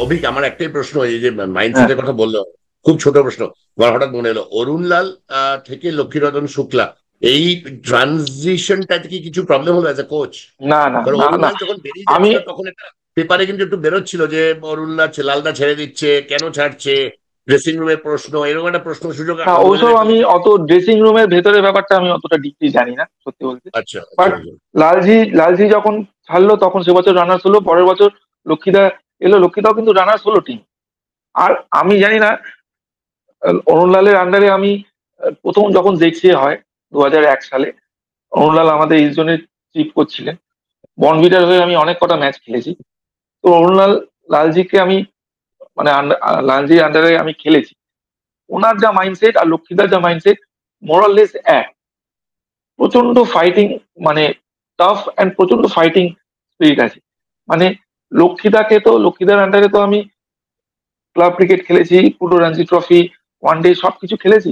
অভিক, আমার একটাই প্রশ্ন, এই যে হ্যাঁ, মাইন্ডসেটের কথা বললো, খুব ছোট প্রশ্ন, আমার হঠাৎ মনে এলো, অরুণ লাল থেকে লক্ষ্মীরতন শুক্লা, এই ট্রানজিশনটা কি কিছু প্রবলেম হলো অ্যাজ এ কোচ? না না কারণ না অরুণ না। লাল যখন বেরিয়ে আমি যাচ্ছিল তখন একটা পেপারে কিন্তু একটু বেরোচ্ছিল যে অরুণ লাল লালদা ছেড়ে দিচ্ছে, কেন ছাড়ছে, ড্রেসিং রুমের প্রশ্ন, এরকম একটা প্রশ্ন সুযোগ না, আন্দোলনের ওসব একটা আমি জায়গায়। অত ড্রেসিং রুমের ভেতরের ব্যাপারটা আমি অতটা ডিপলি জানি না সত্যি বলতে। আচ্ছা আচ্ছা বাট আচ্ছা। লালজি যখন ছাড়লো তখন সে বছর রানার্স হলো, পরের বছর লক্ষ্মীদা এলো, লক্ষ্মীদাও কিন্তু রানার্স হলো টিম। আর আমি জানি না, অরুণ লালের আন্ডারে আমি প্রথম যখন দেখছি হয় 2001 সালে, অরুণ লাল আমাদের ইস্ট জোনের চিফ কোচ ছিলেন। বনভিটার হয়ে আমি অনেক কটা ম্যাচ খেলেছি। তো লালজিকে আমি মানে লালজির আন্ডারে আমি খেলেছি। ওনার যা মাইন্ডসেট আর লক্ষ্মীদার যা মাইন্ডসেট মোরাললেস এক। প্রচন্ড ফাইটিং, মানে টাফ অ্যান্ড প্রচন্ড ফাইটিং স্পিরিট আছে। মানে লক্ষ্মীদার আন্ডারে তো আমি ক্লাব ক্রিকেট খেলেছি, পুরো রঞ্জি ট্রফি, ওয়ানডে সবকিছু খেলেছি।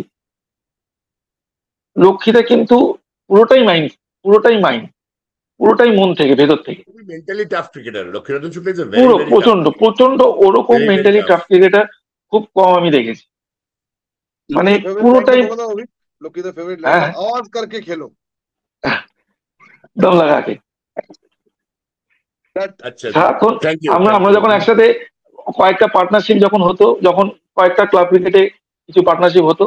লক্ষ্মীদা কিন্তু পুরোটাই মাইন্ড, পুরোটাই মাইন্ড, পুরোটাই মন থেকে, ভেতর থেকে। Mentally tough cricketer Laxmiratan Shukla, is a very পুরো ভেরি টাফ, প্রচন্ড প্রচন্ড ওরকম very very mentally tough. Tough cricketer খুব কম আমি দেখেছি। মানে लकी फेवरेट लाइन तो পুরোটাই। बोला था अभी, लकी द फेवरेट लाइन হ্যাঁ था, হ্যাঁ, आवाज करके खेलो। দম লাগাকে दैट আচ্ছা আচ্ছা, সারাক্ষণ। থ্যাংক ইউ আমরা থ্যাংক আমরা ইউ। যখন একসাথে কয়েকটা পার্টনারশিপ যখন হতো, যখন কয়েকটা ক্লাব ক্রিকেটে কিছু পার্টনারশিপ হতো,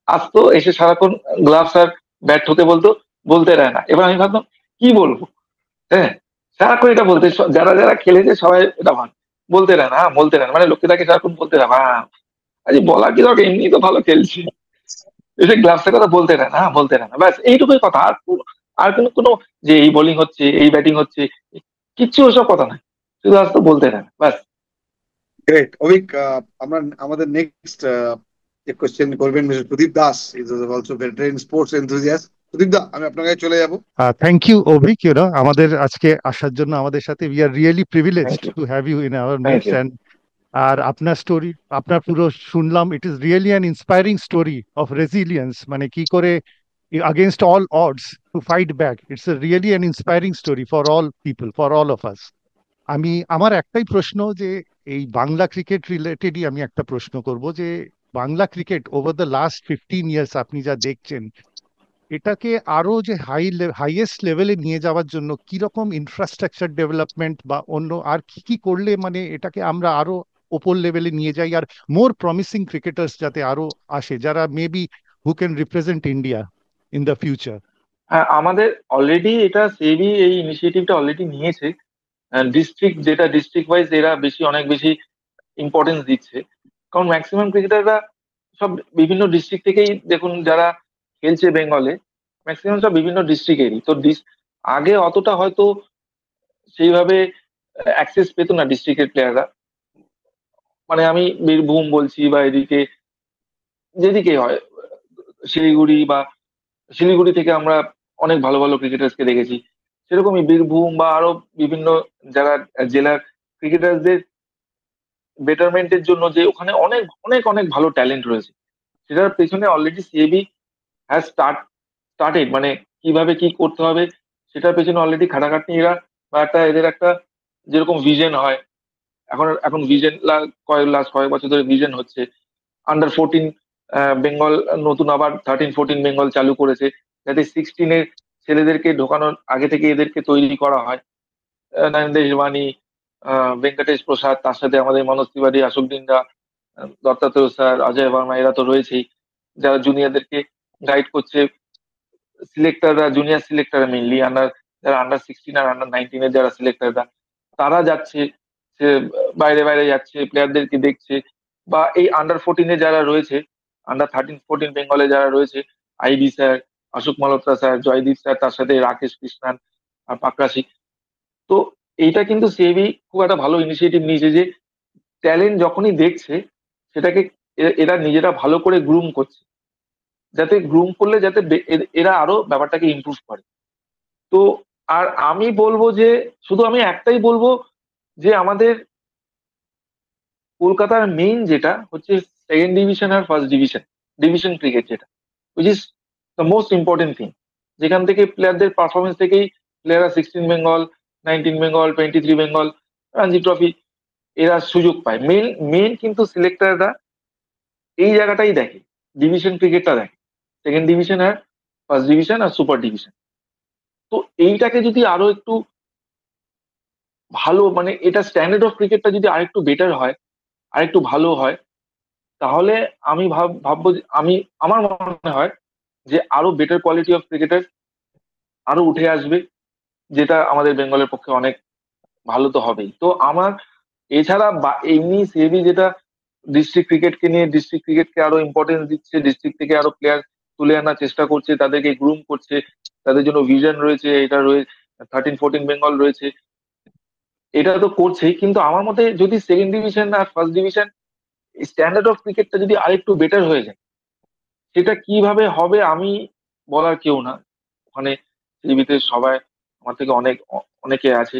আসতো এসে সারাক্ষণ গ্লাভস আর ব্যাট হতে বলতো, বলতে দেয় না। এবার আমি ভাবতাম কি বলবো। হ্যাঁ, সারাক্ষণ এটা বলতে, যারা যারা খেলেছে সবাই এটা ভান, বলতে দেয় না, হ্যাঁ বলতে দেয় না, মানে লক্ষ্মীদাকে সারাক্ষণ বলতে দেয়, হ্যাঁ আজ বলার কি দরকার, এমনি তো ভালো খেলছে, এসে গ্লাভসের কথা বলতে দেয় না, হ্যাঁ বলতে দেয় না, ব্যাস এইটুকুই কথা। আর আর কোনো যে এই বোলিং হচ্ছে, এই ব্যাটিং হচ্ছে, কিচ্ছু ওসব কথা নাই, শুধু আসতো বলতে দেয় না, ব্যাস। গ্রেট অভিক, আমরা আমাদের নেক্সট যে কোশ্চেন করবেন mister Pradip Das, is also veteran sports enthusiast. Pradip da, আমি আপনার কাছে চলে যাব। থ্যাংক ইউ অভিক, আমাদের আজকে আসার জন্য আমাদের সাথে, we are really thank privileged you, to have you in our thank midst. You. And আর আপনার স্টোরি, আপনার পুরো শুনলাম, it is really an inspiring story of resilience, মানে কি করে against all odds to fight back. It's a really an inspiring story for all people, for all of us. আমার একটাই প্রশ্ন, যে এই বাংলা ক্রিকেট রিলেটেডই আমি একটা প্রশ্ন করব, যে Bangla cricket over the last 15 years আপনি যা দেখছেন, এটাকে আরো যে হাইয়েস্ট লেভেলে নিয়ে যাওয়ার জন্য কি রকম ইনফ্রাস্ট্রাকচার ডেভেলপমেন্ট বা অন্য আর কি কি করলে মানে এটাকে আমরা আরো ওপর লেভেলে নিয়ে যাই, আর মোর প্রমিসিং ক্রিকেটার্স যাতে আরো আসে, যারা maybe who can represent India in the future? হ্যাঁ, আমাদের অলরেডি এটা সেবি এই ইনিশিয়েটিভটা অলরেডি নিয়েছে। ডিস্ট্রিক্ট, যেটা ডিস্ট্রিক্ট ওয়াইজ এরা অনেক বেশি ইম্পর্টেন্স দিচ্ছে। কারণ ম্যাক্সিমাম ক্রিকেটাররা সব বিভিন্ন ডিস্ট্রিক্ট থেকেই, দেখুন যারা খেলছে বেঙ্গলে, ম্যাক্সিমাম সব বিভিন্ন ডিস্ট্রিক্টেরই তো। আগে অতটা হয়তো সেইভাবে অ্যাক্সেস পেতো না ডিস্ট্রিক্টের প্লেয়াররা। মানে আমি বীরভূম বলছি, বা এদিকে যেদিকে হয়, শিলিগুড়ি থেকে আমরা অনেক ভালো ভালো ক্রিকেটার্সকে দেখেছি। সেরকমই বীরভূম বা আরো বিভিন্ন যারা জেলার ক্রিকেটারদের বেটারমেন্টের জন্য, যে ওখানে অনেক অনেক অনেক ভালো ট্যালেন্ট রয়েছে, সেটার পেছনে অলরেডি সিএবি হ্যাজ স্টার্টেড। মানে কিভাবে কি করতে হবে সেটার পেছনে অলরেডি খাটাখাটনি এরা, বা এদের একটা যেরকম ভিশন হয়, এখন এখন ভিশন লাস্ট কয়েক বছর ধরে ভিশন হচ্ছে। আন্ডার 14 বেঙ্গল, নতুন আবার 13-14 বেঙ্গল চালু করেছে, যাতে 16-এর ছেলেদেরকে ঢোকানোর আগে থেকে এদেরকে তৈরি করা হয়। নরেন্দ্র হিরবানি, ভেঙ্কটেশ প্রসাদ, তার সাথে আমাদের মনোজ তিওয়ারি, অশোক ডিন্ডা, দত্তাত্রেয় স্যার, অজয় ভার্মা, এরা তো রয়েছেই, যারা জুনিয়রদেরকে গাইড করছে। সিলেক্টররা, জুনিয়র সিলেক্টররা মেইনলি, যারা আন্ডার 16 আর আন্ডার 19-এর যারা সিলেক্টররা, তারা যাচ্ছে, সে বাইরে বাইরে যাচ্ছে, প্লেয়ারদেরকে দেখছে। বা এই আন্ডার 14-এ যারা রয়েছে, আন্ডার 13-14 বেঙ্গলে যারা রয়েছে, IB sir, Ashok Malhotra sir, Joydeep sir, তার সাথে রাকেশ কৃষ্ণান আর পাকরাশি। তো এইটা কিন্তু সিএবি খুব একটা ভালো ইনিশিয়েটিভ নিয়েছে, যে ট্যালেন্ট যখনই দেখছে সেটাকে এরা নিজেরা ভালো করে গ্রুম করছে, যাতে গ্রুম করলে যাতে এরা আরো ব্যাপারটাকে ইমপ্রুভ করে। তো আর আমি বলবো যে, শুধু আমি একটাই বলবো, যে আমাদের কলকাতার মেইন যেটা হচ্ছে সেকেন্ড ডিভিশন আর ফার্স্ট ডিভিশন, ডিভিশন ক্রিকেট যেটা, which is the most important thing. যেখান থেকে প্লেয়ারদের পারফরমেন্স থেকেই প্লেয়াররা 16 বেঙ্গল, 19 বেঙ্গল, 23 বেঙ্গল, রঞ্জি ট্রফি, এরা সুযোগ পায়। মেন মেন কিন্তু সিলেক্টররা এই জায়গাটাই দেখে, ডিভিশন ক্রিকেটটা দেখে, সেকেন্ড ডিভিশন আর ফার্স্ট ডিভিশন আর সুপার ডিভিশন। তো এইটাকে যদি আরো একটু ভালো, মানে এটা স্ট্যান্ডার্ড অফ ক্রিকেটটা যদি আরেকটু বেটার হয়, আরেকটু ভালো হয়, তাহলে আমি ভাববো যে আমার মনে হয় যে আরো বেটার কোয়ালিটি অফ ক্রিকেটার আরো উঠে আসবে, যেটা আমাদের বেঙ্গলের পক্ষে অনেক ভালো তো হবেই। তো আমার এছাড়া এমনি সেবি যেটা ডিস্ট্রিক্ট ক্রিকেটকে নিয়ে, ডিস্ট্রিক্ট ক্রিকেটকে আরো ইম্পর্টেন্স দিচ্ছে, ডিস্ট্রিক্ট থেকে আরো প্লেয়ার তুলে আনার চেষ্টা করছে, তাদেরকে গ্রুম করছে, তাদের জন্য ভিশন রয়েছে, এটা রয়েছে 13-14 বেঙ্গল রয়েছে, এটা তো করছেই। কিন্তু আমার মতে যদি সেকেন্ড ডিভিশন আর ফার্স্ট ডিভিশন স্ট্যান্ডার্ড অফ ক্রিকেটটা যদি আরেকটু বেটার হয়ে যায়, সেটা কিভাবে হবে আমি বলার কেউ না। ওখানে পৃথিবীতে সবাই আমার থেকে অনেকে আছে।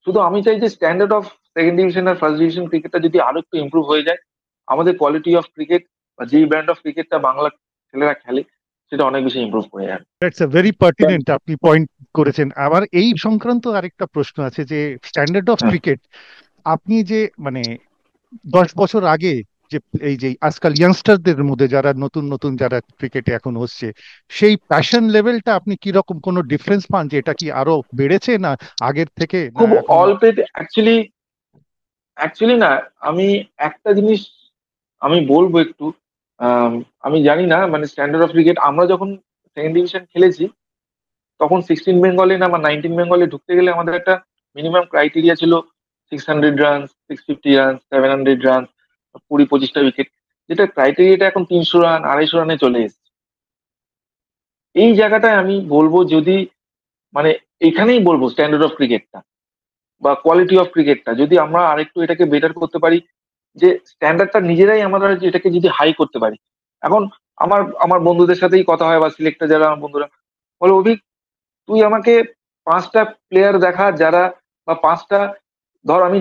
শুধু আমি চাই যে স্ট্যান্ডার্ড অফ সেকেন্ড ডিভিশন আর ফার্স্ট ডিভিশন ক্রিকেটটা যদি আরো একটু ইমপ্রুভ হয়ে যায়, আমাদের কোয়ালিটি অফ ক্রিকেট বা যেই ব্র্যান্ড অফ ক্রিকেটটা বাংলা ছেলেরা খেলে, সেটা অনেক বেশি ইমপ্রুভ হয়ে যাবে। দ্যাটস এ ভেরি পার্টিনেন্ট, আপনি পয়েন্ট করেছেন। আবার এই সংক্রান্ত আরেকটা প্রশ্ন আছে যে স্ট্যান্ডার্ড অফ হ্যাঁ, ক্রিকেট, আপনি যে মানে 10 বছর আগে যে এই যে আজকাল ইয়াংস্টারদের মধ্যে যারা নতুন নতুন যারা ক্রিকেটে এখন হচ্ছে, সেই প্যাশন লেভেলটা আপনি কি রকম কোনো ডিফারেন্স পান, যে এটা কি আরো বেড়েছে না আগের থেকে, না খুব এখনো? অল্পেতে অ্যাকচুয়ালি অ্যাকচুয়ালি না, আমি একটা জিনিস আমি বলবো একটু, আমি জানি না মানে স্ট্যান্ডার্ড অফ ক্রিকেট আমরা যখন সেকেন্ড ডিভিশন খেলেছি, তখন 16 বেঙ্গলে না বা 19 বেঙ্গলে ঢুকতে গেলে আমাদের একটা মিনিমাম ক্রাইটেরিয়া ছিল 600 রান, 650 রান, 700 রান, 20-25টা উইকেট, যেটা ক্রাইটেরিয়াটা এখন 300 রান, 250 রানে চলে এসেছে। এই জায়গাটায় আমি বলবো যদি মানে এখানেই বলবো স্ট্যান্ডার্ড অফ ক্রিকেটটা বা কোয়ালিটি অফ ক্রিকেটটা যদি আমরা আরেকটু এটাকে বেটার করতে পারি, যে স্ট্যান্ডার্ডটা নিজেরাই আমরা এটাকে যদি হাই করতে পারি। এখন আমার আমার বন্ধুদের সাথেই কথা হয় বা সিলেক্টর যারা আমার বন্ধুরা বলে, অভিক তুই আমাকে 5টা প্লেয়ার দেখা যারা, বা 5টা, ধর আমি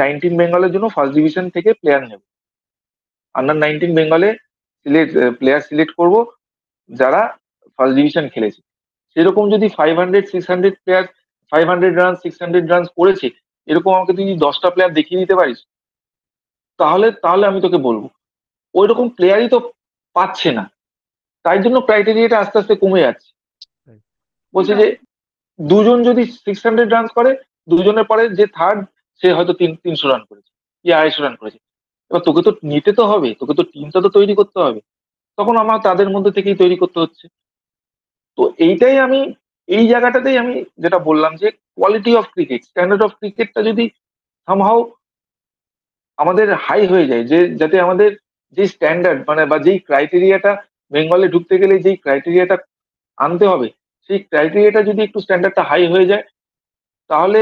19 বেঙ্গলের জন্য ফার্স্ট ডিভিশন থেকে প্লেয়ার নেব, আন্ডার 19 বেঙ্গলে প্লেয়ার সিলেক্ট করব যারা ফার্স্ট ডিভিশন খেলেছে। সেরকম যদি 500 রান 600 রান করেছে, এরকম আমাকে তুই 10টা প্লেয়ার দেখিয়ে দিতে পারিস, তাহলে তাহলে আমি তোকে বলবো। ওই রকম প্লেয়ারই তো পাচ্ছে না, তাই জন্য ক্রাইটেরিয়াটা আস্তে আস্তে কমে যাচ্ছে। বলছে যে দুজন যদি 600 রান করে, দুজনের পরে যে থার্ড, সে হয়তো 300 রান করেছে কি 250 রান করেছে। এবার তোকে তো নিতে তো হবে, তোকে তো টিমটা তো তৈরি করতে হবে, তখন আমার তাদের মধ্যে থেকেই তৈরি করতে হচ্ছে। তো এইটাই আমি এই জায়গাটাতেই আমি যেটা বললাম যে quality of cricket, standard of ক্রিকেটটা যদি সামহাও আমাদের হাই হয়ে যায়, যে যাতে আমাদের যে স্ট্যান্ডার্ড মানে বা যেই ক্রাইটেরিয়াটা বেঙ্গলে ঢুকতে গেলে যেই ক্রাইটেরিয়াটা আনতে হবে, সেই ক্রাইটেরিয়াটা যদি একটু স্ট্যান্ডার্ডটা হাই হয়ে যায়, তাহলে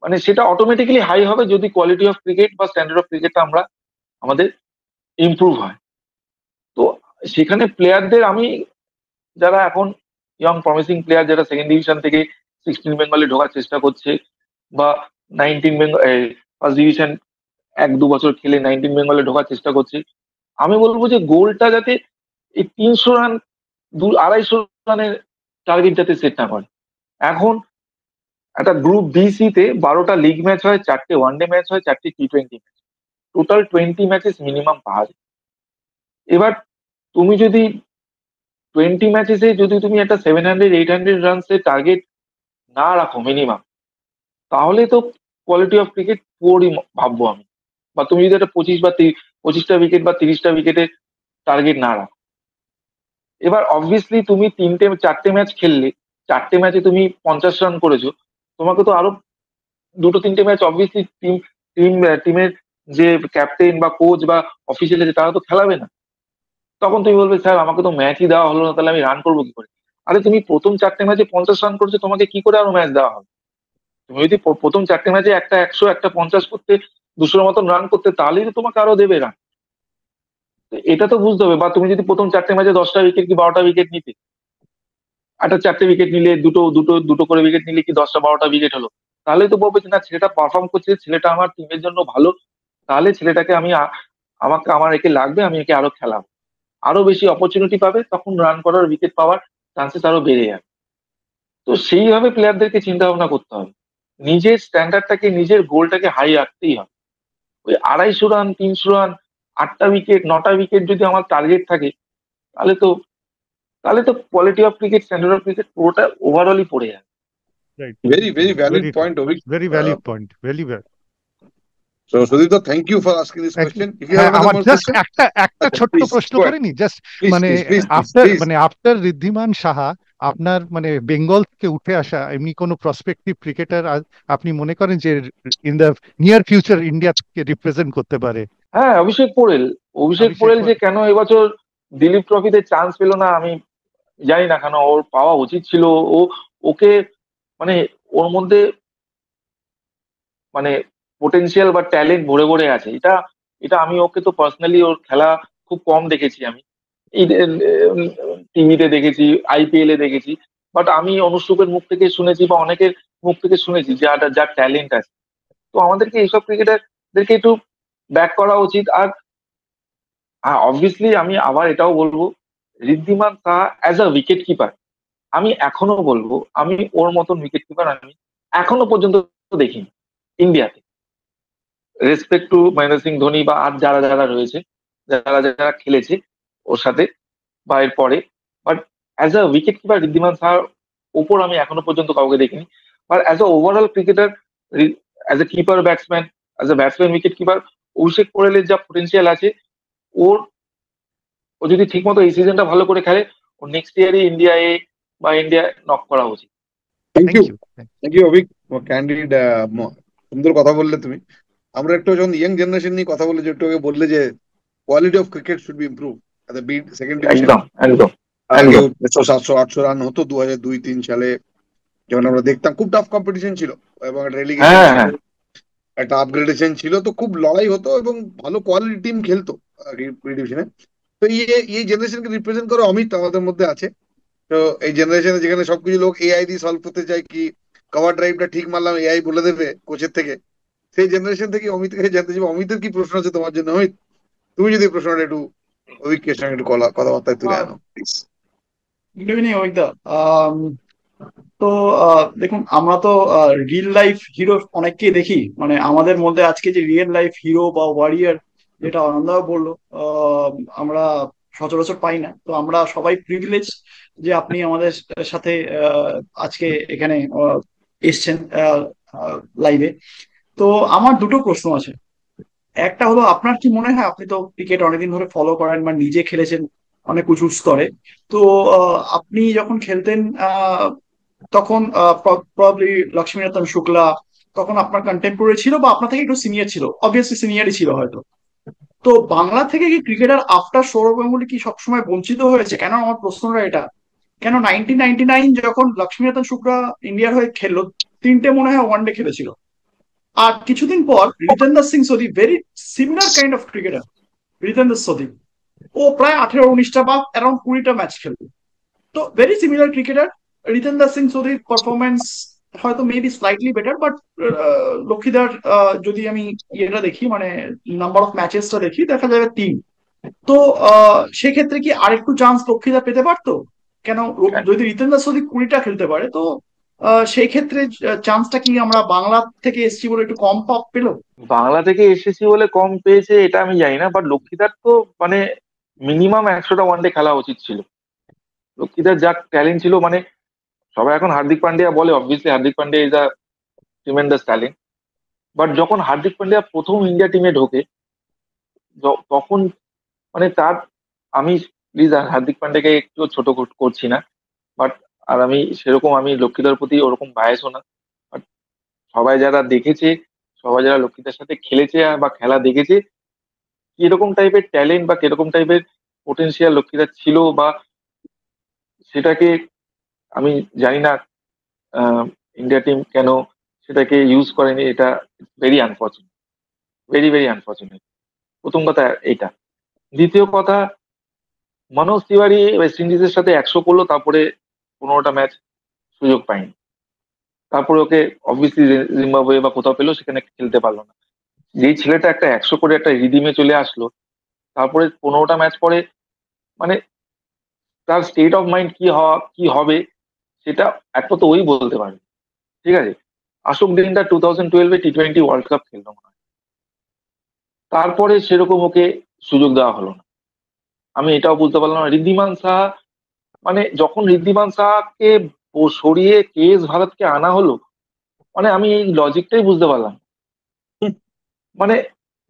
মানে সেটা অটোমেটিক্যালি হাই হবে যদি কোয়ালিটি অফ ক্রিকেট বা স্ট্যান্ডার্ড অফ ক্রিকেটটা আমাদের ইমপ্রুভ হয়। তো সেখানে প্লেয়ারদের আমি যারা এখন ইয়ং প্রমিসিং প্লেয়ার যারা সেকেন্ড ডিভিশন থেকে 16 বেঙ্গলে ঢোকার চেষ্টা করছে, বা 19 বেঙ্গল ফার্স্ট ডিভিশন 1-2 বছর খেলে 19 বেঙ্গলে ঢোকার চেষ্টা করছে, আমি বলবো যে গোলটা যাতে এই 300 রান 250-250 রানের টার্গেট যাতে সেট না করে। এখন একটা গ্রুপ বি সি তে 12টা লিগ ম্যাচ হয়, 4টে ওয়ানডে ম্যাচ হয়, 4টে টি20 ম্যাচ, টোটাল 20 ম্যাচেস মিনিমাম পাওয়া যায়। এবার তুমি যদি 20 ম্যাচেসে যদি তুমি একটা 700-800 রানস এর টার্গেট না রাখো মিনিমাম, তাহলে তো কোয়ালিটি অফ ক্রিকেট পুরোই ভাববো আমি। বা তুমি যদি একটা 25টা উইকেট বা 30টা উইকেটের টার্গেট না রাখো, এবার অবভিয়াসলি তুমি 4টে ম্যাচ খেললে, 4টে ম্যাচে তুমি 50 রান করেছো, তোমাকে তো আরো 2-3টে ম্যাচ অবভিয়াসলি টিমের যে ক্যাপ্টেন বা কোচ বা অফিসিয়াল আছে তারা তো খেলাবে না। তখন তুমি বলবে, স্যার আমাকে তো ম্যাচই দেওয়া হলো না, তাহলে আমি রান করবো কি করে? আরে তুমি প্রথম 4টে ম্যাচে 50 রান করেছো, তোমাকে কি করে আরো ম্যাচ দেওয়া হবে? তুমি যদি প্রথম 4টে ম্যাচে একটা 100 একটা 50 করতে, 200-র মতন রান করতে, তাহলেই তো তোমাকে আরো দেবে রান। এটা তো বুঝতে হবে। বা তুমি যদি প্রথম 4টে ম্যাচে 10টা উইকেট কি 12টা উইকেট নিতে, একটা 4টে উইকেট নিলে, দুটো দুটো দুটো করে উইকেট নিলে কি 10টা-12টা উইকেট হলো, তাহলেই তো বলবে যে না, ছেলেটা পারফর্ম করছে, ছেলেটা আমার টিমের জন্য ভালো, তাহলে ছেলেটাকে আমার একে লাগবে, আমি একে আরো খেলাবো। আরো বেশি অপরচুনিটি পাবে, তখন রান করার উইকেট পাওয়ার চান্সেস আরো বেড়ে যাবে। তো সেইভাবে প্লেয়ারদেরকে চিন্তা ভাবনা করতে হবে। নিজের স্ট্যান্ডার্ডটাকে, নিজের গোলটাকে হাই রাখতেই হবে। ওই 250 রান, 300 রান, 8টা উইকেট, 9টা উইকেট যদি আমার টার্গেট থাকে, তাহলে তো তাহলে তো quality of cricket, standard of cricket পুরোটা ওভারঅলই পড়ে যাবে। Right. Very, very valid Very true. point, Ovik. Very valid point. Very well. So, Sudipta, thank you for asking this question. If you have হ্যাঁ, another আমার more just question, একটা ছোট্ট please, প্রশ্ন go ahead. করে নি, just Please, মানে please, after please. Wriddhiman Saha, আপনার মানে বেঙ্গল থেকে উঠে আসা এমনি কোনো প্রসপেক্টিভ ক্রিকেটার আপনি মনে করেন যে ইন দ্য নিয়ার ফিউচার ইন্ডিয়াকে রিপ্রেজেন্ট করতে পারে? হ্যাঁ, অভিষেক পোড়েল। অভিষেক অভিষেক পোড়েল যে পোড়েল। কেন এবছর দিলীপ ট্রফিতে চান্স পেল না আমি জানি না, কেন ওর পাওয়া উচিত ছিল। ওকে মানে ওর মধ্যে মানে পোটেনশিয়াল বা ট্যালেন্ট ভরে ভরে আছে। এটা এটা আমি ওকে তো পার্সোনালি ওর খেলা খুব কম দেখেছি, আমি এই টিভিতে দেখেছি, আইপিএল এ দেখেছি, বাট আমি অনুষ্ঠুপের মুখ থেকে শুনেছি বা অনেকের মুখ থেকে শুনেছি যার ট্যালেন্ট আছে। তো আমাদেরকে এইসব ক্রিকেটারদেরকে একটু ব্যাক করা উচিত। আর হ্যাঁ, অবভিয়াসলি আমি আবার এটাও বলবো, Wriddhiman Saha as a wicket keeper, আমি এখনো বলবো আমি ওর মতন উইকেট কিপার আমি এখনো পর্যন্ত দেখিনি ইন্ডিয়াতে। রেসপেক্ট টু মহেন্দ্র সিং ধোনি বা আর যারা যারা রয়েছে, যারা যারা খেলেছে ওর সাথে বা এর পরে, but as a wicket keeper Riddhiman সাহার ওপর আমি এখনো পর্যন্ত কাউকে দেখিনি। But as a overall cricketer, as a keeper batsman, as a batsman wicket keeper, Abhishek পোড়েলের যা পোটেনশিয়াল আছে, ওর ও যদি ঠিকমতো এই সিজনটা ভালো করে খেলে, ও নেক্সট ইয়ারই ইন্ডিয়ায় বা ইন্ডিয়া নক করা উচিত। Thank thank you. You. Thank you, Ovik. Candid সুন্দর কথা বললে তুমি। আমরা একটু যখন ইয়াং জেনারেশন নিয়ে কথা বলে, যে একটু আগে বললে যে quality of cricket should be improve at the bit second division. একদম একদম আগে একদম 600, 700, 800 রান হতো 2002, 2003 সালে, যখন আমরা দেখতাম খুব টাফ কম্পিটিশন ছিল, এবং একটা রেলিগেশন হ্যাঁ ছিল, হ্যাঁ একটা আপগ্রেডেশন ছিল, তো খুব লড়াই হতো এবং ভালো কোয়ালিটি টিম খেলতো ডিভিশনে। তো এই জেনারেশনকে রিপ্রেজেন্ট করে অমিত আমাদের মধ্যে আছে। তো এই জেনারেশনে যেখানে সবকিছু লোক এআই দিয়ে সলভ করতে চায়, কি কভার ড্রাইভটা ঠিক মারলাম এআই বলে দেবে কোচের থেকে, সেই জেনারেশন থেকে অমিতের কাছে জানতে চাইবো, অমিতের কি প্রশ্ন আছে তোমার জন্য? অমিত, তুমি যদি প্রশ্নটা একটু অভিজ্ঞের সঙ্গে একটু কথাবার্তায় তুলে আনো প্লিজ। Good evening Amita. তো দেখুন, আমরা তো রিয়েল লাইফ হিরো অনেককেই দেখি, মানে আমাদের মধ্যে আজকে যে রিয়েল লাইফ হিরো বা ওয়ারিয়ার, যেটা আনন্দা বললো, আমরা সচরাচর পাই না। তো আমরা সবাই প্রিভিলেজ যে আপনি আমাদের সাথে আজকে এখানে এসছেন লাইভে। তো আমার দুটো প্রশ্ন আছে। একটা হলো, আপনার কি মনে হয়, আপনি তো ক্রিকেট অনেকদিন ধরে ফলো করেন বা নিজে খেলেছেন অনেক উঁচু স্তরে, তো আপনি যখন খেলতেন তখন প্রবাবলি লক্ষ্মীনাথন শুক্লা তখন আপনার কন্টেম্পোরারি ছিল বা আপনার থেকে একটু সিনিয়র ছিল, অবভিয়াসলি সিনিয়রই ছিল হয়তো। তো বাংলা থেকে কি ক্রিকেটার আফটার সৌরভ গাঙ্গুলি কি সবসময় বঞ্চিত হয়েছে? কেন আমার প্রশ্নটা এটা, কেন 1999 যখন লক্ষ্মীনাথন শুক্লা ইন্ডিয়ার হয়ে খেললো, তিনটে মনে হয় ওয়ানডে খেলেছিল, আর কিছুদিন পর Ritendra Singh Sodhi, very similar kind of cricketer, Ritendra Sodhi, ও প্রায় 18-19টা বা অ্যারাউন্ড 20টা ম্যাচ খেলবে। তো very similar cricketer. Ritendra Singh সোধির পারফরমেন্স হয়তো মেবি স্লাইটলি বেটার, বাট লক্ষ্মীদার যদি আমি ইয়েটা দেখি, মানে নাম্বার অফ ম্যাচেসটা দেখি, দেখা যাবে 3। তো সেক্ষেত্রে কি আরেকটু চান্স লক্ষ্মীদা পেতে পারতো? কেন, যদি রিতেন্দ্র সোধি 20টা খেলতে পারে, তো সেই ক্ষেত্রে চান্সটা কি আমরা বাংলা থেকে এসছি বলে একটু কম পেলো? বাংলা থেকে এসেছি বলে কম পেয়েছে এটা আমি জানি না, বাট লক্ষ্মীদার তো মানে মিনিমাম 100টা ওয়ানডে খেলা উচিত ছিল। লক্ষ্মীদার যা ট্যালেন্ট ছিল, মানে সবাই এখন হার্দিক পান্ডিয়া বলে, obviously Hardik Pandya is a tremendous talent, but যখন হার্দিক পান্ডিয়া প্রথম ইন্ডিয়া টিমে ঢোকে, তখন মানে তার, আমি প্লিজ হার্দিক পান্ডিয়াকে একটু ছোট করছি না, বাট আর আমি সেরকম আমি লক্ষ্মীদার প্রতি ওরকম বায়াসও না, বাট সবাই যারা দেখেছে, সবাই যারা লক্ষ্মীদার সাথে খেলেছে বা খেলা দেখেছে, কিরকম টাইপের ট্যালেন্ট বা কিরকম টাইপের পোটেনশিয়াল লক্ষ্মীদার ছিল, বা সেটাকে আমি জানি না ইন্ডিয়া টিম কেন সেটাকে ইউজ করেনি। এটা very unfortunate, very very unfortunate. প্রথম কথা এটা। দ্বিতীয় কথা, মনোজ তিওয়ারি ওয়েস্ট ইন্ডিজের সাথে 100 করলো, তারপরে 15টা ম্যাচ সুযোগ পায়নি, তারপরে ওকে অবভিয়াসলি জিম্বাবুয়ে বা কোথাও পেলো, সেখানে খেলতে পারলো না। যেই ছেলেটা একটা 100 করে একটা রিদিমে চলে আসলো, তারপরে 15টা ম্যাচ পরে মানে তার স্টেট অফ মাইন্ড কি হবে সেটা একমাত্র ওই বলতে পারবে, ঠিক আছে? অশোক ডিন্ডা 2012-এ T20 ওয়ার্ল্ড কাপ খেললো মনে হয়। তারপরে সেরকম ওকে সুযোগ দেওয়া হলো না। আমি এটাও বুঝতে পারলাম না ঋদ্ধিমান সাহা, মানে যখন ঋদ্ধিমান সাহাকে সরিয়ে কেএস ভারতকে আনা হলো, মানে আমি এই লজিকটাই বুঝতে পারলাম না। মানে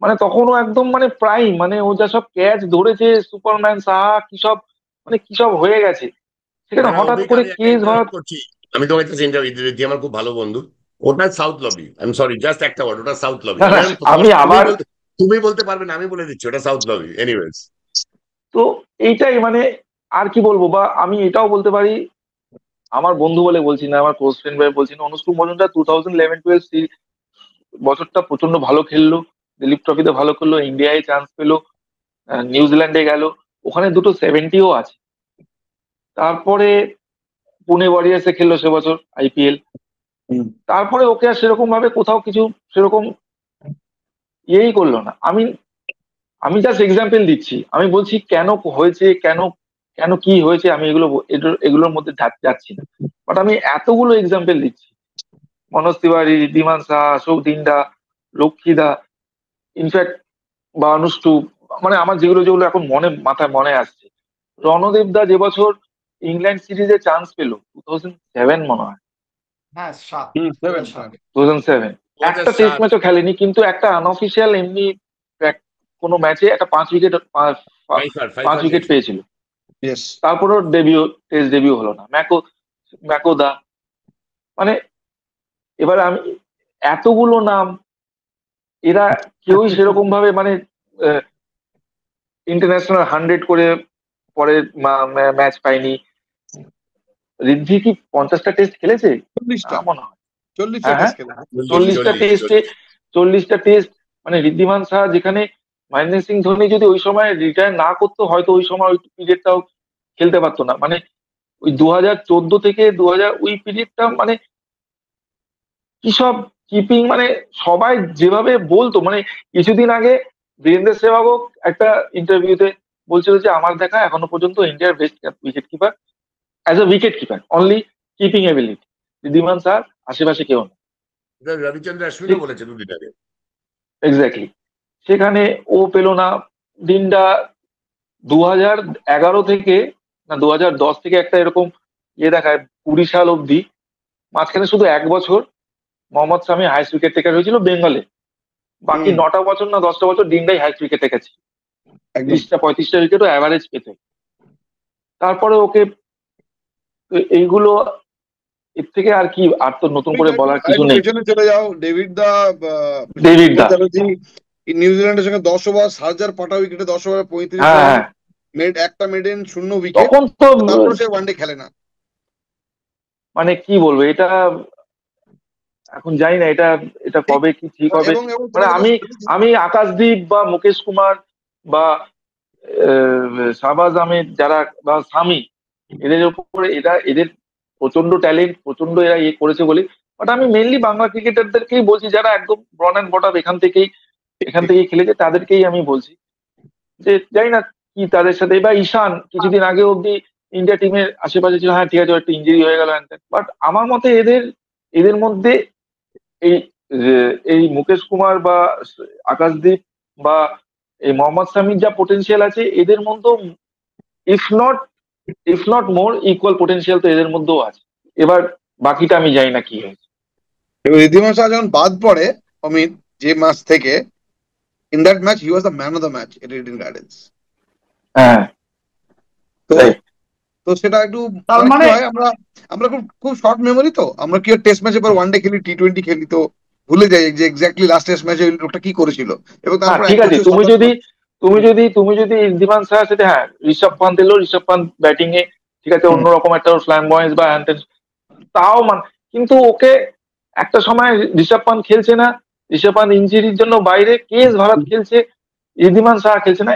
মানে তখনও একদম মানে প্রাইম, মানে ও যা সব ক্যাচ ধরেছে, সুপারম্যান সাহা কি সব, মানে কি সব হয়ে গেছে, সেখানে হঠাৎ অভিক, করে আমি একটা কেএস ইন্টারাপ্ট ভারত। করছি। আমি তোমাকে একটা ঋদ্ধি আমার খুব ভালো বন্ধু। ওটা south lobby, I am sorry, just একটা ওয়ার্ড, ওটা সাউথ লবি। না আমি না, তোমার আমি তুমি আবার, বলতে, তুমি বলতে পারবে না, আমি বলে দিচ্ছি ওটা সাউথ লবি। এনিওয়েজ, তো এইটাই মানে আর কি বলবো, বা আমি এটাও বলতে পারি, আমার বন্ধু বলে বলছি না, আমার ক্লোজ ফ্রেন্ড বলে বলছি না, অনুষ্কুব মজুমদার 2011-12 বছরটা প্রচন্ড ভালো খেললো, দিলীপ ট্রফিতে ভালো খেললো, ইন্ডিয়ায় চান্স পেলো, নিউজিল্যান্ডে গেল, ওখানে দুটো 70ও আছে। তারপরে পুনে ওয়ারিয়ার্সে খেললো সে বছর আইপিএল। তারপরে ওকে আর সেরকম ভাবে কোথাও কিছু সেরকম ইয়েই করলো না। আমি আমি জাস্ট এক্সাম্পল দিচ্ছি, আমি বলছি কেন হয়েছে, কেন কেন কি হয়েছে, আমি এগুলোর মধ্যে যাচ্ছি না, বাট আমি এতগুলো এক্সাম্পল দিচ্ছি। মনোজ তিওয়ারি, ঋদ্ধিমান সাহা, অশোক দিন্ডা, লক্ষ্মীদা, ইনফ্যাক্ট বা অনুষ্টুপ, মানে আমার যেগুলো যেগুলো এখন মাথায় মনে আসছে। রণদেব দা যে বছর ইংল্যান্ড সিরিজে চান্স পেল 2007 মনে হয়, হ্যাঁ, 7, 7 2007। 2007, একটা টেস্ট 2007। ম্যাচও খেলেনি, কিন্তু একটা আনঅফিসিয়াল এমনি কোনো ম্যাচে একটা 5 উইকেট, ফাইফার 5 উইকেট নিয়েছিল। পেয়েছিল। ইয়েস। তারপরেও টেস্ট ডেবিউ হলো না। ম্যাকোদা, মানে এবার আমি এতগুলো নাম, এরা কেউই সেরকম ভাবে মানে ইন্টারন্যাশনাল 100 করে পরে ম্যাচ পায়নি। ঋদ্ধি কি 50টা টেস্ট খেলেছে? 40টা না মনে হয়। 40টা হ্যাঁ হ্যাঁ, টেস্ট খেলেছে। 40টা টেস্টে, 40টা টেস্ট, মানে ঋদ্ধিমান সাহা যেখানে, মহেন্দ্র সিং ধোনি যদি ওই সময় রিটায়ার না করতো, হয়তো ওই সময় ওই পিরিয়ডটাও খেলতে পারতো না। মানে ওই 2014 থেকে 2000 ওই পিরিয়ডটা, মানে কি সব কিপিং, মানে সবাই যেভাবে বলতো, মানে কিছুদিন আগে বীরেন্দ্র সেহবাগও একটা ইন্টারভিউতে বলছিল যে আমার দেখা এখনো পর্যন্ত ইন্ডিয়ার best wicket keeper, as a wicket keeper only, keeping ability Wriddhiman sir আশেপাশে কেউ নেই। রবিচন্দ্র অশ্বিনও বলেছে দুদিন আগে। এক্স্যাক্টলি, সেখানে ও পেল না। দিনটা 2011 থেকে, না 2010 থেকে একটা এরকম ইয়ে দেখায়, 20 সাল অব্দি, মাঝখানে শুধু 1 বছর মোহাম্মদ শামি হাইস্ট উইকেট টেকার হয়েছিল বেঙ্গলে। বাকি 9টা বছর না 10টা বছর দিনটাই হাইস্ট উইকেট টেকেছে, একদম। 30টা 35টা উইকেটও অ্যাভারেজ পেতে। তারপরে ওকে, এইগুলো, এর থেকে আর কি, আর তো নতুন করে বলার কিছু নেই। পেছনে চলে যাও, ডেভিড দা, ডেভিড দা, নিউজিল্যান্ডের সঙ্গে 10 ওভার, সার্জার পাটা উইকেটে 10 ওভারে 35 হ্যাঁ রান, হ্যাঁ, একটা মেডেন, 0 উইকেট। তখন তো তারপরে সে ওয়ানডে খেলে না। মানে কি বলবো, এটা এখন জানি না, এটা এটা কবে কি ঠিক হবে। এবং মানে আমি আকাশদীপ বা মুকেশ কুমার বা শাহবাজ আহমেদ যারা, বা সামি, এদের উপরে এদের প্রচন্ড ট্যালেন্ট, প্রচন্ড এরা ইয়ে করেছে বলে, বাট আমি মেনলি বাংলা ক্রিকেটারদেরকেই বলছি যারা একদম ব্রন অ্যান্ড বট আপ এখান থেকেই খেলেছে, তাদেরকেই আমি বলছি যে জানি না কি তাদের সাথে, বা ঈশান কিছুদিন আগে অব্দি ইন্ডিয়া টিমের আশেপাশে ছিল, হ্যাঁ ঠিক আছে একটা ইঞ্জুরি হয়ে গেল, বাট আমার মতে এদের এদের মধ্যে এই এই মুকেশ কুমার বা আকাশদীপ বা এই মোহাম্মদ শামির যা পোটেনশিয়াল আছে, এদের মধ্যেও if not more equal potential তো এদের মধ্যেও আছে। এবার বাকিটা আমি জানি না কি হয়েছে। ঋদ্ধিমান সাহা যখন বাদ পড়ে অমিত, যে ম্যাচ থেকে, in that match he was the man of the match at Eden gardens. হ্যাঁ, তো তাই। তো সেটা একটু, তার মানে কি মানে হয়, আমরা খুব খুব শর্ট মেমোরি, তো আমরা কি টেস্ট ম্যাচের পর ওয়ানডে খেলি, T20 খেলি, তো ভুলে যাই যে এক্স্যাক্টলি লাস্ট টেস্ট ম্যাচে লোকটা কি করেছিল, এবং না তারপর ঠিক এক আছে, বছর তুমি যদি ঋদ্ধিমান সাহার সাথে, হ্যাঁ ঋষভ পান্ত এলো, ঋষভ পান্ত ব্যাটিং এ ঠিক আছে, অন্যরকম একটা ফ্ল্যামবয়েন্স বা হ্যান ত্যান, তাও কিন্তু ওকে একটা সময় ঋষভ পান্ত খেলছে না, ঋষভ পান্ত ইঞ্জুরির জন্য বাইরে, কেএস ভারত খেলছে, ঋদ্ধিমান সাহা খেলছে না,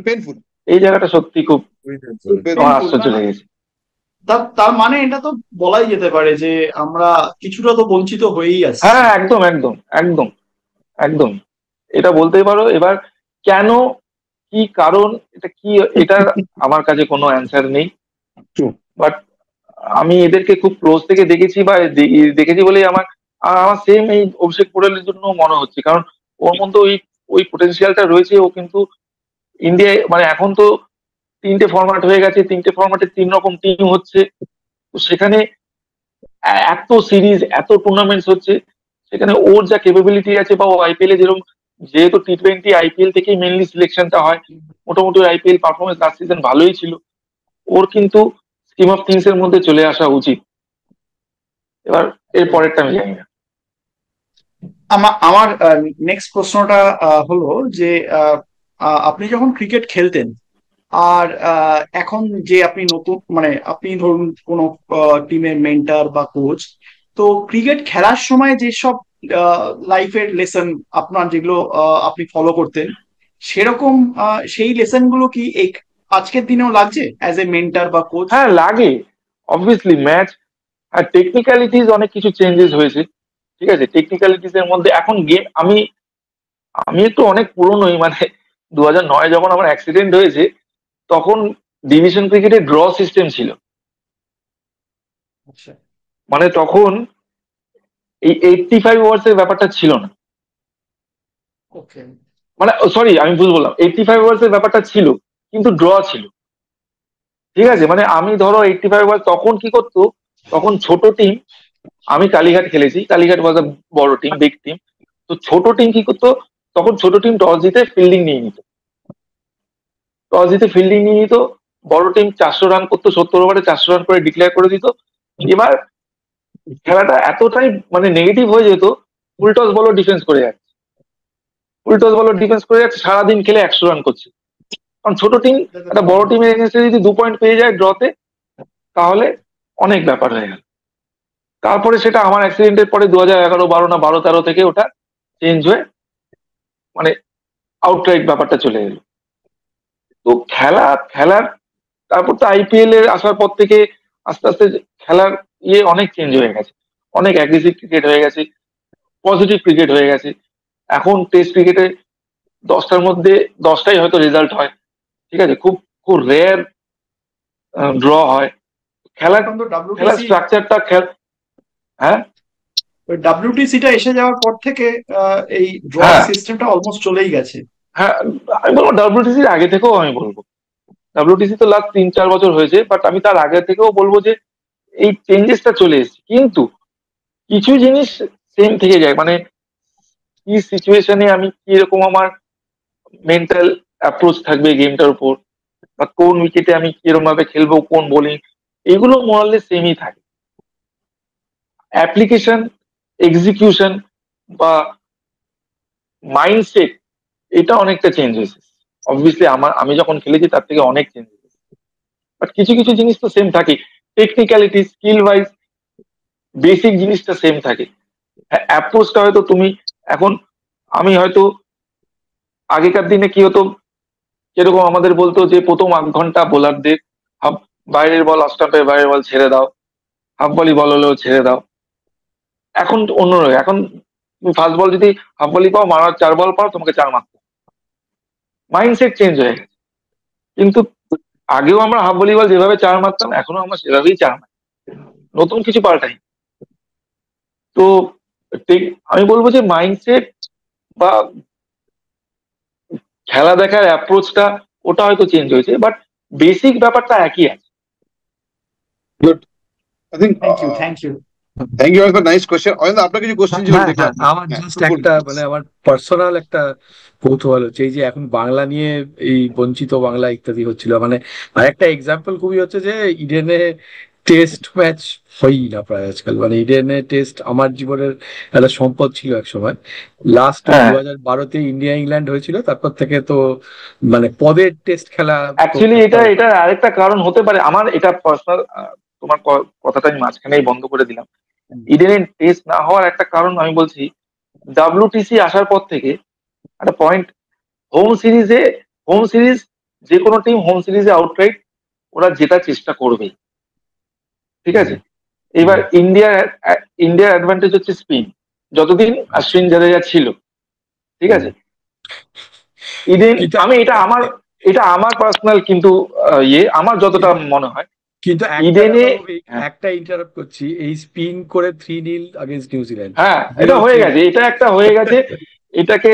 পেনফুল। এই জায়গাটা সত্যি খুব আমার পেইনফুল আশ্চর্য না? লেগেছে। তার মানে এটা তো বলাই যেতে পারে যে আমরা কিছুটা তো বঞ্চিত হয়েই আসছি। হ্যাঁ একদম একদম একদম একদম, এটা বলতেই পারো। এবার কেন, কি কারণ, এটা কি, এটা আমার কাছে কোনো অ্যান্সার নেই, বাট আমি এদেরকে খুব ক্লোজ থেকে দেখেছি বা দেখেছি বলেই আমার সেম এই অভিষেক পোড়েলের জন্য মনে হচ্ছে, কারণ ওর মধ্যে ওই ওই পোটেনশিয়ালটা রয়েছে। ও কিন্তু ইন্ডিয়ায় মানে এখন তো 3টে ফরম্যাট হয়ে গেছে, 3টে ফরম্যাটে 3 রকম টিম হচ্ছে। তো সেখানে এত সিরিজ, এত টুর্নামেন্টস হচ্ছে, সেখানে ওর যা ক্যাপাবিলিটি আছে, বা ও আইপিএল এ যেরকম, যেহেতু টি20 আইপিএল থেকেই মেনলি সিলেকশনটা হয়, মোটামুটি আইপিএল পারফরমেন্স লাস্ট সিজন ভালোই ছিল। ওর কিন্তু স্কিম অফ থিংস এর মধ্যে চলে আসা উচিত। এবার এর পরেরটা আমি জানি না। আমার নেক্সট প্রশ্নটা হলো যে আপনি যখন ক্রিকেট খেলতেন আর এখন যে আপনি নতুন মানে আপনি ধরুন কোনো টিমের মেন্টার বা কোচ, তো ক্রিকেট খেলার সময় যেসব লাইফের লেসন আপনার যেগুলো আপনি ফলো করতেন, সেরকম সেই লেসন গুলো কি এই আজকের দিনেও লাগছে অ্যাজ এ মেন্টার বা কোচ? হ্যাঁ, লাগে। অবভিয়াসলি ম্যাচ আর টেকনিক্যালিটিস অনেক কিছু চেঞ্জেস হয়েছে। ঠিক আছে, টেকনিক্যালিটিস এর মধ্যে এখন গেম, আমি আমি একটু অনেক পুরনোই, মানে 2009 যখন আমার অ্যাক্সিডেন্ট হয়েছে, তখন ডিভিশন ক্রিকেটে ড্র সিস্টেম ছিল। আচ্ছা, মানে তখন এই 85 ওভার্স এর ব্যাপারটা ছিল না। ওকে, মানে সরি, আমি ভুল বললাম, 85 ওভার্স এর ব্যাপারটা ছিল, কিন্তু ড্র ছিল। ঠিক আছে, মানে আমি ধরো 85 ওভার, তখন কি করতো, তখন ছোট টিম, আমি কালীঘাট খেলেছি, কালীঘাট ওয়াজ আ বড় টিম, বিগ টিম। তো ছোট টিম কি করতো, তখন ছোট টিম টস জিতে ফিল্ডিং নিয়ে নিত, টস জিতে ফিল্ডিং নিয়ে নিত। বড় টিম 400 রান করতো, 70 ওভারে 400 রান করে ডিক্লেয়ার করে দিত। এবার খেলাটা এতটাই মানে নেগেটিভ হয়ে যেত, ফুল টস বলো ডিফেন্স করে যাচ্ছে, ফুল টস বলো ডিফেন্স করে যাচ্ছে, সারাদিন খেলে 100 রান করছে। কারণ ছোট টিম একটা বড় টিমের এগেন্সে যদি 2 পয়েন্ট পেয়ে যায় ড্রতে, তাহলে অনেক ব্যাপার হয়ে গেল। তারপরে সেটা আমার অ্যাক্সিডেন্টের পরে 2011-12 না 12-13 থেকে ওটা চেঞ্জ হয়ে মানে আউটরাইট ব্যাপারটা চলে এলো। তো খেলার তারপর তো আইপিএল এর আসার পর থেকে আস্তে আস্তে খেলার অনেক চেঞ্জ হয়ে গেছে, অনেক অ্যাগ্রেসিভ ক্রিকেট হয়ে গেছে, পজিটিভ ক্রিকেট হয়ে গেছে। এখন টেস্ট ক্রিকেটে 10টার মধ্যে 10টাই হয়তো রেজাল্ট হয়। ঠিক আছে, খুব খুব রেয়ার ড্র হয়। খেলার এখন তো খেলার ডাব্লিউটিসি স্ট্রাকচারটা হ্যাঁ, ডাব্লিউটিসিটা এসে যাওয়ার পর থেকে এই ড্র হ্যাঁ, সিস্টেমটা অলমোস্ট চলেই গেছে। হ্যাঁ, আমি বলবো ডাব্লিউটিসির আগে থেকেও আমি বলবো, ডাব্লিউটিসি তো লাস্ট 3-4 বছর হয়েছে, বাট আমি তার আগে থেকেও বলবো যে এই চেঞ্জেসটা চলে এসেছে। কিন্তু কিছু জিনিস সেম থেকে যায়, মানে কি সিচুয়েশনে আমি কিরকম আমার মেন্টাল অ্যাপ্রোচ থাকবে গেমটার উপর, বা কোন উইকেটে আমি কিরকম ভাবে খেলবো, কোন বোলিং, এগুলো মোরালে সেমই থাকে। অ্যাপ্লিকেশন, এক্সিকিউশন বা মাইন্ডসেট, এটা অনেকটা চেঞ্জ হয়েছে। অবভিয়াসলি আমি যখন খেলেছি তার থেকে অনেক চেঞ্জ হয়েছে, বাট কিছু কিছু জিনিস তো সেম থাকে। টেকনিক্যালিটি, স্কিল ওয়াইজ বেসিক জিনিসটা সেম থাকে। অ্যাপ্রোচটা হয়তো তুমি এখন, আমি হয়তো আগেকার দিনে কি হতো, যেরকম আমাদের বলতো যে প্রথম 8 ঘন্টা বোলারদের হাফ, বাইরের বল অফ স্টাম্পের বাইরের বল ছেড়ে দাও, হাফ বলি বল হলেও ছেড়ে দাও। এখন অন্যরকম, এখন তুমি ফার্স্ট বল যদি হাফ বলি পাও, মারার 4 বল পাও, তোমাকে 4 মারতে। মাইন্ডসেট চেঞ্জ হয়ে গেছে। কিন্তু আগেও আমরা হাফ বলি বল যেভাবে 4 মারতাম, এখনো আমরা সেভাবেই 4 মারি, নতুন কিছু পাল্টাই। তো আমি বলবো যে মাইন্ডসেট বা খেলা দেখার অ্যাপ্রোচটা, ওটা হয়তো চেঞ্জ হয়েছে, বাট বেসিক ব্যাপারটা একই আছে। Good, I think thank you. Thank you for nice question. Ayan, আপনার কিছু কোশ্চেন ছিল হ্যাঁ, দেখলাম। আমার হ্যাঁ, জাস্ট একটু বলুন একটা please. মানে আমার পার্সোনাল একটা কৌতূহল হচ্ছে, এই যে এখন বাংলা নিয়ে এই বঞ্চিত বাংলা ইত্যাদি হচ্ছিল, মানে আর একটা এক্সাম্পল খুবই হচ্ছে যে ইডেনে টেস্ট ম্যাচ হয়ই না প্রায় আজকাল। মানে ইডেনে টেস্ট আমার জীবনের একটা সম্পদ ছিল এক সময়। লাস্ট ওই হ্যাঁ, 2012-তে ইন্ডিয়া ইংল্যান্ড হয়েছিল, তারপর থেকে তো মানে পদের টেস্ট খেলা তো অ্যাকচুয়ালি একটা এটা আরেকটা কারণ হতে পারে, আমার এটা পার্সোনাল। তোমার কথাটা আমি মাঝখানেই বন্ধ করে দিলাম। ইডেনের টেস্ট না হওয়ার একটা কারণ আমি বলছি, ডাব্লিউটিসি আসার পর থেকে একটা পয়েন্ট, হোম সিরিজে, হোম সিরিজ, যে কোনো টিম হোম সিরিজে আউটরাইট ওরা জেতার চেষ্টা করবে। ঠিক আছে, এবার ইন্ডিয়ার অ্যাডভান্টেজ হচ্ছে স্পিন, যতদিন অশ্বিন জাদেজা ছিল। ঠিক আছে, ইডেন, এটা আমি এটা আমার পার্সোনাল, কিন্তু আমার যতটা মনে হয় কিন্তু একটা ইডেনে ব্যাপার অভিক, একটা ইন্টারাপ্ট করছি, এই স্পিন করে 3-0 আগেন্স্ট নিউজিল্যান্ড, হ্যাঁ এটা হয়ে গেছে, এটা একটা হয়ে গেছে, এটাকে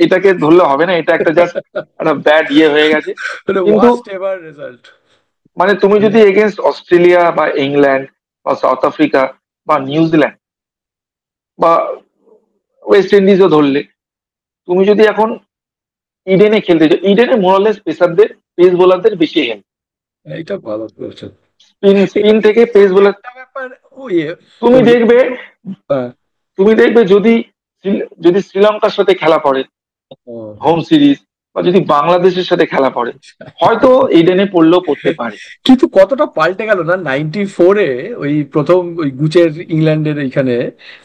এটাকে ধরলে হবে না, এটা একটা জাস্ট একটা ব্যাড ইয়ে হয়ে গেছে। কিন্তু ওয়ার্স্ট এভার রেজাল্ট। মানে তুমি যদি এগেনস্ট অস্ট্রেলিয়া বা ইংল্যান্ড বা সাউথ আফ্রিকা বা নিউজিল্যান্ড বা ওয়েস্ট ইন্ডিজও ধরলে, তুমি যদি এখন ইডেনে খেলতে যাও, ইডেনে মোরালেস পেসারদের, পেস বোলারদের বেশি হেল্প, এইটা ভালো করেছে। স্পিন থেকে পেস বোলার। একটা ব্যাপার তুমি দেখবে, হ্যাঁ, তুমি দেখবে যদি যদি শ্রীলঙ্কার সাথে খেলা পড়ে হোম সিরিজ, বা যদি বাংলাদেশের সাথে খেলা পড়ে, হয়তো ইডেনে পড়লেও পড়তে পারে। কিন্তু কতটা পাল্টে গেল না 94-এ, ওই প্রথম ওই গুচের ইংল্যান্ডের এইখানে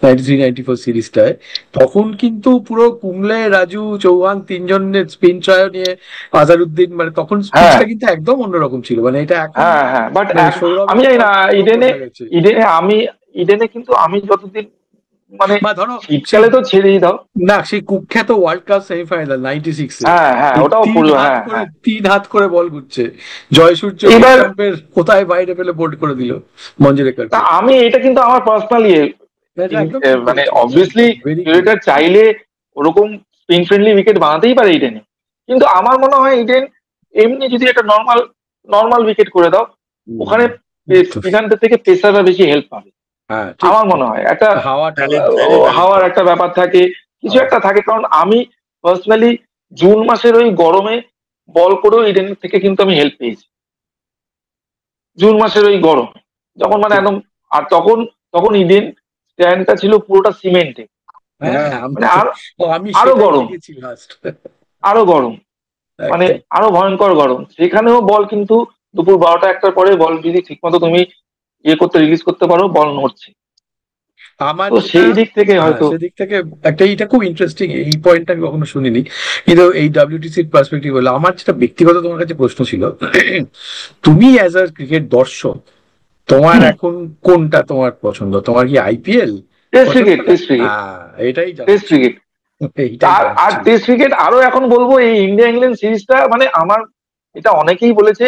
93-94 সিরিজটায়, তখন কিন্তু পুরো কুমলে, রাজু, চৌহান তিনজনের স্পিন ট্রায়ো নিয়ে, আজারউদ্দিন, মানে তখন হ্যাঁ স্পিচটা কিন্তু একদম অন্যরকম ছিল, মানে এটা এখন হ্যাঁ হ্যাঁ, বাট মানে সৌরভের আমি জানি না পর ইডেনে, বোঝা গেছে। ইডেনে কিন্তু আমি যতদিন মানে বা ধরো শীতকালে তো ছেড়েই দাও। না, সেই কুখ্যাত ওয়ার্ল্ড কাপ সেমিফাইনাল 96-এ, হ্যাঁ হ্যাঁ, এই ওটাও পড়লো, হ্যাঁ হ্যাঁ। 3 হাত করে বল ঘুরছে, জয়সূর্য এবার স্টাম্পের কোথায় বাইরে পেলে বোল্ড করে দিল মঞ্জুরেকরকে। তা আমি এটা কিন্তু আমার পার্সোনালি এটা একদম ঠিক মানে করেছে, অবভিয়াসলি ভেরি গুড। ক্রিকেটার চাইলে ওরকম স্পিন ফ্রেন্ডলি উইকেট বানাতেই পারে ইডেনে, কিন্তু আমার মনে হয় ইডেন এমনি যদি একটা নর্মাল নর্মাল উইকেট করে দাও, ওখানে স্পিনারদের থেকে পেসাররা বেশি হেল্প পাবে। হ্যাঁ ঠিক, আমার মনে হয় একটা হাওয়াটা হাওয়ার একটা ব্যাপার থাকে, কিছু একটা থাকে। কারণ আমি পার্সোনালি জুন মাসের ওই গরমে বল করেও ইডেন থেকে কিন্তু আমি হেল্প পেয়েছি, জুন মাসের ওই গরমে, যখন মানে একদম, আর তখন তখন ইডেন স্ট্যান্ডটা ছিল পুরোটা সিমেন্টে, হ্যাঁ মানে আমি আরো সেটাই গরম, দেখেছি লাস্ট। আরো গরম, মানে একদম। আরো ভয়ঙ্কর গরম। সেখানেও বল কিন্তু দুপুর 12টা-1টার পরে বল যদি ঠিকমতো তুমি ইয়ে করতে রিলিজ করতে পারো, বল নড়ছে। আমার তো যেটা, সেই দিক থেকে হয়তো সেদিক থেকে একটা, এটা খুব ইন্টারেস্টিং, এই পয়েন্টটা আমি কখনো শুনিনি, কিন্তু এই ডাব্লিউটিসির পার্সপেক্টিভ হলো। আমার যেটা ব্যক্তিগত তোমার কাছে প্রশ্ন ছিল, তুমি অ্যাজ আ ক্রিকেট দর্শক, তোমার এখন কোনটা তোমার পছন্দ? তোমার কি আইপিএল টেস্ট পছন্দ? ক্রিকেট, টেস্ট ক্রিকেট, এটাই টেস্ট জানাচ্ছি, ক্রিকেট। এইটাই আর আর জানাচ্ছি। টেস্ট ক্রিকেট আরো এখন বলবো, এই ইন্ডিয়া ইংল্যান্ড সিরিজটা মানে আমার, এটা অনেকেই বলেছে,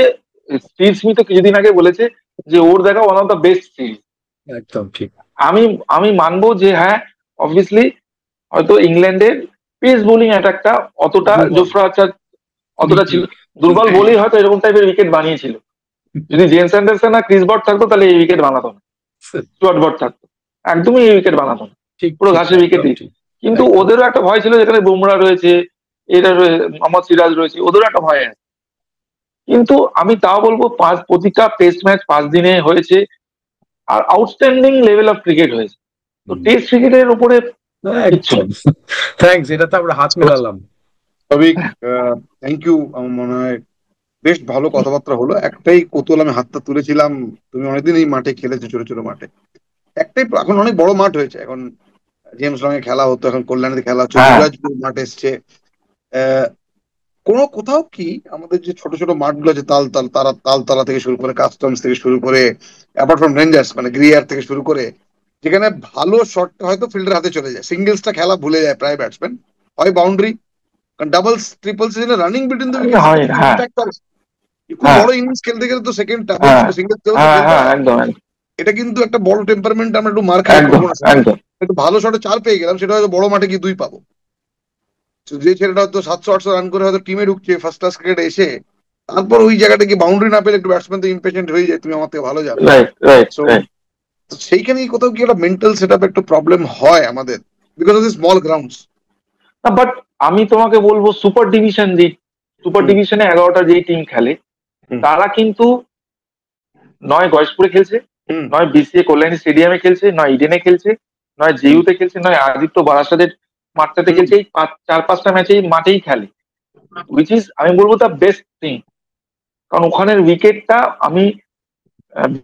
স্টিভ স্মিথও কিছুদিন আগে বলেছে যে ওর দেখা one of the best series. একদম ঠিক। আমি আমি মানবো যে হ্যাঁ, অবভিয়াসলি হয়তো ইংল্যান্ডের পেস বোলিং অ্যাটাকটা অতটা, দুর্বল। জোফরা আর্চার অতটা ছিল দুর্বল বলেই হয়তো এরকম টাইপের উইকেট বানিয়েছিল। যদি জেমস অ্যান্ডারসন আর ক্রিস বট থাকতো তাহলে এই উইকেট বানাতো না, স্টুয়ার্ট বট থাকতো, একদমই এই উইকেট বানাতো না, ঠিক পুরো ঠিক, ঘাসের একদম উইকেটই। ঠিক, কিন্তু একদম। ওদেরও একটা ভয় ছিল, যেখানে বুমরা রয়েছে, এটা মোহাম্মদ সিরাজ রয়েছে, ওদেরও একটা ভয় আছে। কিন্তু আমি তাও বলবো, প্রতিটা টেস্ট ম্যাচ 5 দিনে হয়েছে, আর আউটস্ট্যান্ডিং লেভেল অফ ক্রিকেট হয়েছে। তো টেস্ট ক্রিকেটের উপরে কিচ্ছু একদম নেই। থ্যাঙ্কস, এটা তো আমরা হাত মেলালাম। Sabik, thank you. আমার মনে হয় বেশ ভালো কথাবার্তা হলো। একটাই কৌতূহল, আমি হাতটা তুলেছিলাম, তুমি অনেকদিন এই মাঠে খেলেছো, ছোট ছোট মাঠে। একটাই, এখন অনেক বড় মাঠ হয়েছে, এখন জেমস লং এ খেলা হতো, এখন কল্যাণীতে খেলা হচ্ছে, হ্যাঁ যুবরাজপুর মাঠ এসছে। আহ, কোথাও কি আমাদের যে ছোট ছোট মাঠগুলো আছে, তালতলা থেকে শুরু করে, কাস্টমস থেকে শুরু করে, অ্যাপার্ট ফ্রম রেঞ্জার্স মানে গ্রিয়ার থেকে শুরু করে, যেখানে ভালো শটটা হয়তো ফিল্ডের হাতে চলে যায়, সিঙ্গেলসটা খেলা ভুলে যায় প্রায় ব্যাটসম্যান, হয় বাউন্ডারি, কারণ doubles ট্রিপলস running between the wicket হয় না, হ্যাঁ খুব হ্যাঁ বড় ইনিংস খেলতে গেলে তো সেকেন্ড ডাবল হ্যাঁ সিঙ্গেল তো হ্যাঁ খেলতে হ্যাঁ, হয়। একদম একদম এটা কিন্তু একটা বড় টেম্পারমেন্ট, আমরা একটু মার খাই একদম করবো না, একদম। একটু ভালো শটে 4 পেয়ে গেলাম, সেটা হয়তো বড় মাঠে গিয়ে 2 পাবো। তো যে ছেলেটা হয়তো 700-800 রান করে হয়তো টিমে ঢুকছে ফার্স্ট ক্লাস ক্রিকেটে এসে, তারপর ওই জায়গাটা কি বাউন্ডারি না পেলে একটু ব্যাটসম্যান তো ইম্পেশেন্ট হয়ে যায়, তুমি আমার থেকে ভালো জানো। Right right so right. সেইখানে কোথাও কি একটা মেন্টাল সেট আপ একটু প্রবলেম হয় আমাদের, because of the small grounds. But আমি তোমাকে বলবো, সুপার ডিভিশনে 11টা যেই টিম খেলে, তারা কিন্তু নয় গয়েশপুরে খেলছে, নয় বিসিএ কল্যাণী স্টেডিয়ামে খেলছে, নয় ইডেনে খেলছে, নয় জিইউতে খেলছে, নয় আদিত্য বারাসাতের মাঠটাতে খেলছে, এই 4-5টা ম্যাচে মাঠেই খেলে, উইচ ইজ আমি বলবো দ্য বেস্ট থিং। কারণ ওখানের উইকেটটা, আমি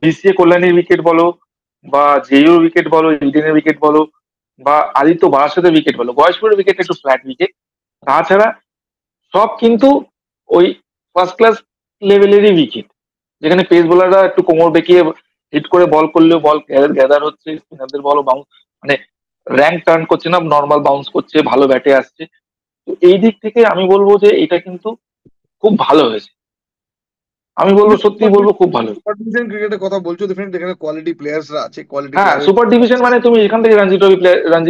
বিসিএ কল্যাণীর উইকেট বলো, বা জেইউর উইকেট বলো, ইডেনের উইকেট বলো, বা আদিত্য বারাসাতের উইকেট বলো, গয়েশপুরের উইকেট একটু ফ্ল্যাট উইকেট, তাছাড়া সব কিন্তু ওই ফার্স্ট ক্লাস লেভেলেরই উইকেট, যেখানে পেস বোলাররা একটু কোমর বেঁকিয়ে হিট করে বল করলেও বল গ্যাদার হচ্ছে, স্পিনারদের বল বাউন্স, মানে র্যাঙ্ক টার্ন করছে না, নর্মাল বাউন্স করছে, ভালো ব্যাটে আসছে। তো এই দিক থেকে আমি বলবো যে এটা কিন্তু খুব ভালো হয়েছে। আমি বলবো, সত্যি বলবো, খুব ভালো। সুপার ডিভিশন ক্রিকেটের কথা বলছো, ডেফিনেটলি এখানে কোয়ালিটি প্লেয়ার্সরা আছে, কোয়ালিটি হ্যাঁ, ক্লাবের সুপার ডিভিশন মানে তুমি এখান থেকে রঞ্জি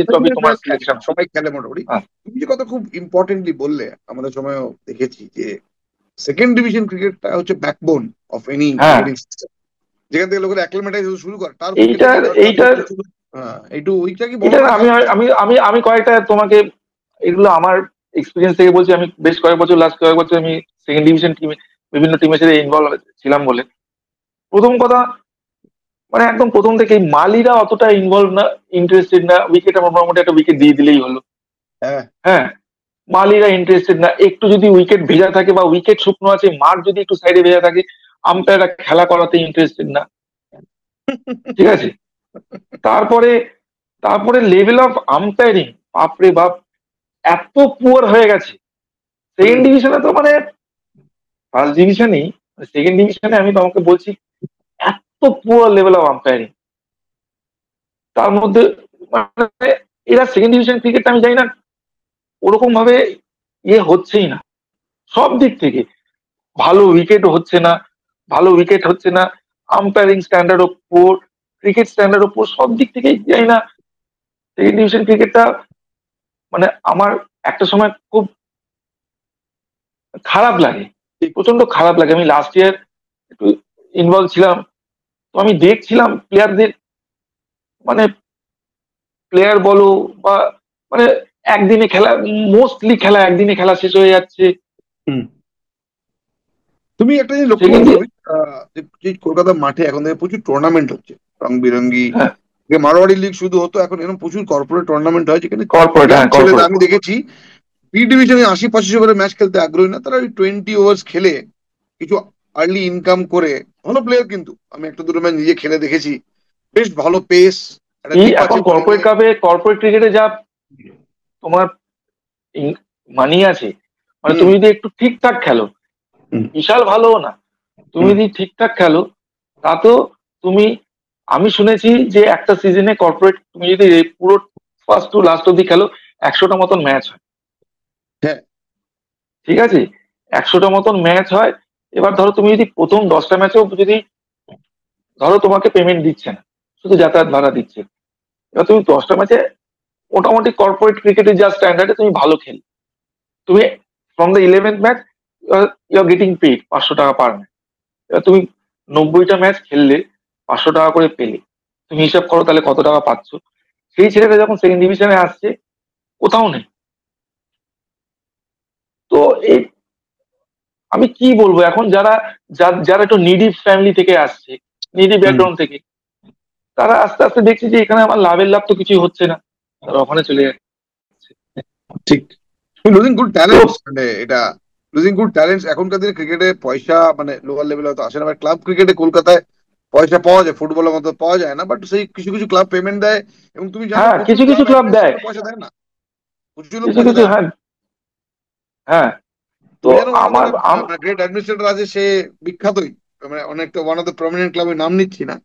ট্রফি তোমার প্লেয়ার্স থাকে, সিলেকশন হবে। সবাই খেলে মোটামুটি। হ্যাঁ, তুমি যে কথা খুব ইম্পর্টেন্টলি বললে, আমাদের সময়ও দেখেছি যে সেকেন্ড ডিভিশন ক্রিকেটটা হচ্ছে ব্যাকবোন অফ এনি হ্যাঁ, ক্রিকেটিং সিস্টেম, যেখান থেকে লোকেরা অ্যাক্লিমেটাইজ শুরু করে, তার উইকেটে এইটার গিয়ে এইটার হ্যাঁ এইটু উইকটা কি বড় এটার করে আমি খেলা। আমি আমি আমি কয়েকটা তোমাকে, এগুলো আমার এক্সপিরিয়েন্স থেকে বলছি। আমি বেশ কয়েক বছর, লাস্ট কয়েক বছর আমি সেকেন্ড ডিভিশন টিমে, বিভিন্ন টিমের সাথে ইনভলভ ছিলাম বলে। প্রথম কথা, মানে একদম প্রথম থেকে মালিরা অতটা ইনভলভ না, ইন্টারেস্টেড না। উইকেটে মোটামুটি একটা উইকেট দিয়ে দিলেই হলো। হ্যাঁ হ্যাঁ, মালিরা ইন্টারেস্টেড না। একটু যদি উইকেট ভেজা থাকে বা উইকেট শুকনো আছে, মাঠ যদি একটু সাইডে ভেজা থাকে, আম্পায়াররা খেলা করাতে ইন্টারেস্টেড না। ঠিক আছে। তারপরে তারপরে লেভেল অফ আম্পায়ারিং, বাপরে বাপ, এত পুয়ার হয়ে গেছে সেকেন্ড ডিভিশনে। তো মানে ফার্স্ট ডিভিশনেই, সেকেন্ড ডিভিশনে আমি তোমাকে বলছি, এত পুয়ার লেভেল অফ আম্পায়ারিং। তার মধ্যে মানে এরা সেকেন্ড ডিভিশন ক্রিকেটটা আমি জানি না, ওরকম ভাবে হচ্ছেই না সব দিক থেকে। ভালো উইকেট হচ্ছে না, ভালো উইকেট হচ্ছে না, আম্পায়ারিং স্ট্যান্ডার্ড ওপর, ক্রিকেট স্ট্যান্ডার্ড ওপর, সব দিক থেকেই জানি না সেকেন্ড ডিভিশন ক্রিকেটটা, মানে আমার একটা সময় খুব খারাপ লাগে, প্রচন্ড খারাপ লাগে। আমি লাস্ট ইয়ার একটু ইনভলভ ছিলাম, তো আমি দেখছিলাম প্লেয়ারদের, মানে প্লেয়ার বলো বা, মানে একদিনে খেলা, মোস্টলি খেলা একদিনে খেলা শেষ হয়ে যাচ্ছে। তুমি একটা জিনিস লক্ষ্য সেকেন্ড, করছো যে কলকাতার মাঠে এখন থেকে প্রচুর টুর্নামেন্ট হচ্ছে, রং বেরঙ্গি। হ্যাঁ, মারোয়াড়ি লিগ শুধু হতো, এখন এরকম প্রচুর কর্পোরেট টুর্নামেন্ট হয়, যেখানে কর্পোরেট, ইয়াং হ্যাঁ ছেলেরা কর্পোরেট। আমি দেখেছি বি ডিভিশনে 80-85 ওভারে ম্যাচ খেলতে আগ্রহী না, তারা ওই 20 ওভার্স খেলে কিছু আর্লি ইনকাম করে, ভালো প্লেয়ার কিন্তু আমি একটা দুটো ম্যাচ নিজে খেলে দেখেছি, বেশ ভালো পেস, একটা এই লিপ এখন আছে কর্পোরেট বলিংয়ে। কাপে, কর্পোরেট ক্রিকেটে যা তোমার মানি আছে, মানে হুম তুমি যদি একটু ঠিকঠাক খেলো, হুম বিশাল ভালো না, তুমি হুম যদি ঠিকঠাক খেলো, তাতেও তুমি, আমি শুনেছি যে একটা সিজনে কর্পোরেট তুমি যদি পুরো ফার্স্ট টু লাস্ট অব্দি খেলো, 100টা মতন ম্যাচ হয়। হ্যাঁ ঠিক আছে, 100টা মতন ম্যাচ হয়। এবার ধরো তুমি যদি প্রথম 10টা ম্যাচেও যদি, ধরো তোমাকে পেমেন্ট দিচ্ছে না, শুধু যাতায়াত ভাড়া দিচ্ছে, এবার তুমি 10টা ম্যাচে মোটামুটি কর্পোরেট ক্রিকেটের যা স্ট্যান্ডার্ডে তুমি ভালো খেল, তুমি from the 11th match you are getting paid 500 টাকা পার ম্যাচ। এবার তুমি 90টা ম্যাচ খেললে, 500 টাকা করে পেলে, তুমি হিসাব করো তাহলে কত টাকা পাচ্ছ। সেই ছেলেটা যখন সেকেন্ড ডিভিশনে আসছে, কোথাও নেই। তো এই, আমি কি বলবো, এখন যারা যারা একটু নিডি ফ্যামিলি থেকে আসছে, নিডি হুম ব্যাকগ্রাউন্ড থেকে, তারা আস্তে আস্তে দেখছে যে এখানে আমার লাভের লাভ তো কিছুই হচ্ছে না, তারা ওখানে চলে যাচ্ছে। ঠিক। লুজিং গুড তো ট্যালেন্টস, মানে এটা লুজিং গুড ট্যালেন্টস। এখনকার দিনে ক্রিকেটে পয়সা মানে লোয়ার লেভেলে হয়তো আসে না, ক্লাব ক্রিকেটে কলকাতায় পয়সা পাওয়া যায়, ফুটবলের মতো পাওয়া যায় না, বাট সেই কিছু কিছু ক্লাব পেমেন্ট দেয়। এবং তুমি জানো হ্যাঁ, প্রচুর কিছু কিছু ক্লাব ক্লাব দেয়, অ্যাডমিনিস্ট্রেটর পয়সা দেয় না, প্রচুর লোক কিছু পয়সা কিছু, দেয় না। হ্যাঁ। হ্যাঁ, তো তুমি জানো ওয়ান অফ আমার দ্য মানে গ্রেট অ্যাডমিনিস্ট্রেটর আছে, সে বিখ্যাতই, মানে অনেকটা ওয়ান অফ দ্য প্রমিনেন্ট ক্লাবের নাম নিচ্ছি না,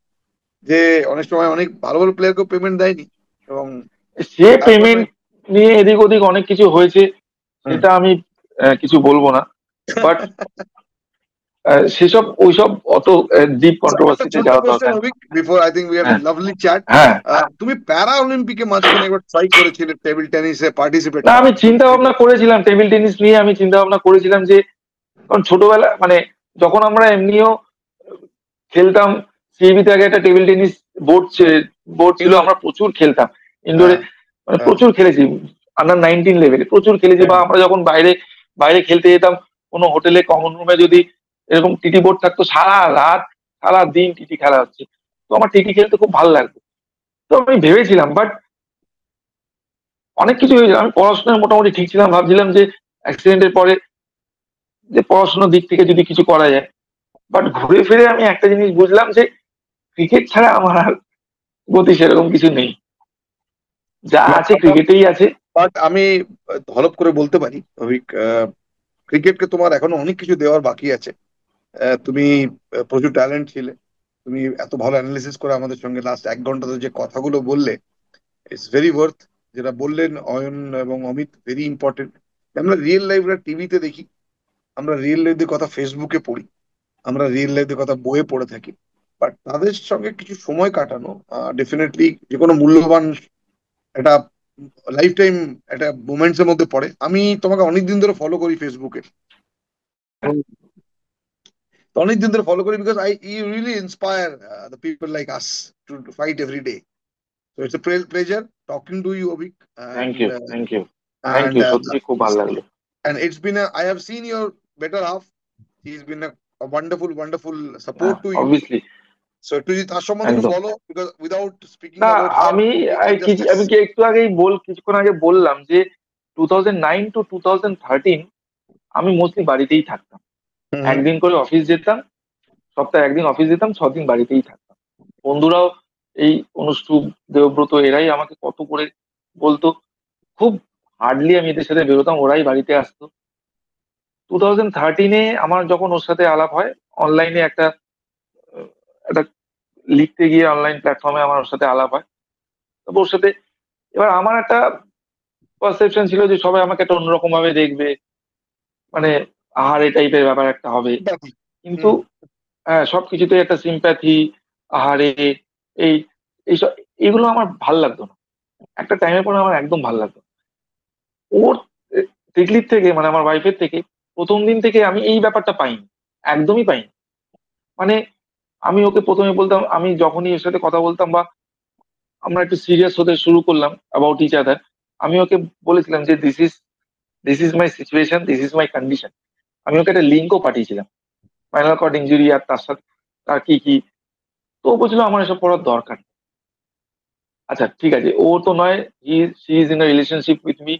যে অনেক সময় অনেক ভালো ভালো প্লেয়ারকে পেমেন্ট দেয়নি, এবং সে তারপরে পেমেন্ট নিয়ে এদিক ওদিক অনেক কিছু হয়েছে, হুম। সেটা আমি কিছু বলবো না। বাট সেসব ওইসব অত ডিপ So, একটা কন্ট্রোভার্সিতে ছোট্ট যাওয়ার কোশ্চেন দরকার নেই। হবে, before I think we have a হ্যাঁ, লাভলি চ্যাট। হ্যাঁ। তুমি প্যারা অলিম্পিকে মাঝখানে একবার ট্রাই করেছিলে টেবিল টেনিসে পার্টিসিপেট না, করা, আমি তুমি চিন্তা ভাবনা করেছিলাম টেবিল টেনিস নিয়ে, আমি চিন্তা ভাবনা করেছিলাম যে, কারণ ছোটবেলা মানে যখন আমরা এমনিও খেলতাম, সিএবিতে আগে একটা টেবিল টেনিস বোর্ড বোর্ড ছিল, ইনডোর। আমরা প্রচুর খেলতাম ইনডোরে, হ্যাঁ মানে হ্যাঁ প্রচুর খেলেছি, আন্ডার 19 লেভেলে প্রচুর খেলেছি। বা হ্যাঁ আমরা যখন বাইরে বাইরে খেলতে যেতাম, কোনো হোটেলে কমন রুমে যদি এরকম টিটি বোর্ড থাকতো, সারা রাত সারা দিন টিটি খেলা হচ্ছে, তো আমার টিটি খেলতে খুব ভালো লাগতো। তো আমি ভেবেছিলাম, বাট অনেক কিছু হয়েছিল, আমি পড়াশোনায় মোটামুটি ঠিক ছিলাম, ভাবছিলাম যে অ্যাক্সিডেন্টের পরে যে পড়াশোনার দিক থেকে যদি কিছু করা যায়। বাট ঘুরে ফিরে আমি একটা জিনিস বুঝলাম যে ক্রিকেট ছাড়া আমার আর গতি সেরকম কিছু নেই, যা আছে ক্রিকেটেই আছে। বাট আমি হলপ করে বলতে পারি অভিক, ক্রিকেটকে তোমার এখনো অনেক কিছু দেওয়ার বাকি আছে। তুমি প্রচুর ট্যালেন্ট ছিলে, তুমি এত ভালো অ্যানালিসিস করে আমাদের সঙ্গে লাস্ট 1 ঘন্টাতে যে কথাগুলো বললে, ইটস ভেরি ওয়ার্থ। যেটা বললেন অয়ন এবং অমিত, ভেরি ইম্পর্টেন্ট। আমরা রিয়েল লাইফরা টিভিতে দেখি, আমরা রিয়েল লাইফের কথা ফেসবুকে পড়ি, আমরা রিয়েল লাইফের কথা বইয়ে পড়ে থাকি, বাট তাদের সঙ্গে কিছু সময় কাটানো ডেফিনেটলি যে কোনো মূল্যবান একটা লাইফ টাইম একটা মোমেন্টস এর মধ্যে পড়ে। আমি তোমাকে অনেকদিন ধরে ফলো করি ফেসবুকে, অনেকদিন ধরে ফলো করি because you really inspire the people like us to fight every day. So it's a pleasure talking to you, Avik, thank and you, thank you, thank and you, সত্যি খুব ভালো লাগলো। it's been I have seen your better half. He's been a wonderful, wonderful support হ্যাঁ, to you. Obviously. So তুই তার সম্বন্ধে একটু একদম বলো, because without speaking না, about her, আমি I'm just আমি কি একটু আগেই কিছুক্ষণ আগে বললাম যে 2009 to 2013 আমি মোস্টলি বাড়িতেই থাকতাম। একদিন করে অফিস যেতাম, সপ্তাহে একদিন অফিস যেতাম, 6 দিন বাড়িতেই থাকতাম। বন্ধুরাও এই অনুষ্ঠুপ, দেবব্রত, এরাই আমাকে কত করে বলতো। খুব হার্ডলি আমি এদের সাথে বেরোতাম, ওরাই বাড়িতে আসতো। 2013-এ আমার যখন ওর সাথে আলাপ হয় অনলাইনে, একটা লিখতে গিয়ে অনলাইন প্ল্যাটফর্মে আমার ওর সাথে আলাপ হয়। তবে ওর সাথে এবার আমার একটা পারসেপশন ছিল যে সবাই আমাকে একটা অন্যরকম ভাবে দেখবে, মানে আহারে টাইপের ব্যাপার একটা হবে। কিন্তু হ্যাঁ, সবকিছুতে একটা সিম্প্যাথি, আহারে, এই এইসব, এগুলো আমার ভাল লাগতো না। একটা টাইমের পরে আমার একদম ভাল লাগতো না। ওর টিকলির থেকে, মানে আমার ওয়াইফের থেকে প্রথম দিন থেকে আমি এই ব্যাপারটা পাইনি, একদমই পাইনি। মানে আমি ওকে প্রথমে বলতাম, আমি যখনই এর সাথে কথা বলতাম বা আমরা একটু সিরিয়াস হতে শুরু করলাম অ্যাবাউট ইচ আদার, আমি ওকে বলেছিলাম যে this is my situation, this is my condition. আমি ওকে একটা লিঙ্কও পাঠিয়েছিলাম, স্পাইনাল কর্ড ইঞ্জুরি আর তার সাথে তার কি কি। তো ও বলছিল আমার এসব পড়ার দরকার নেই। আচ্ছা ঠিক আছে, ও তো নয় she is in a relationship with me,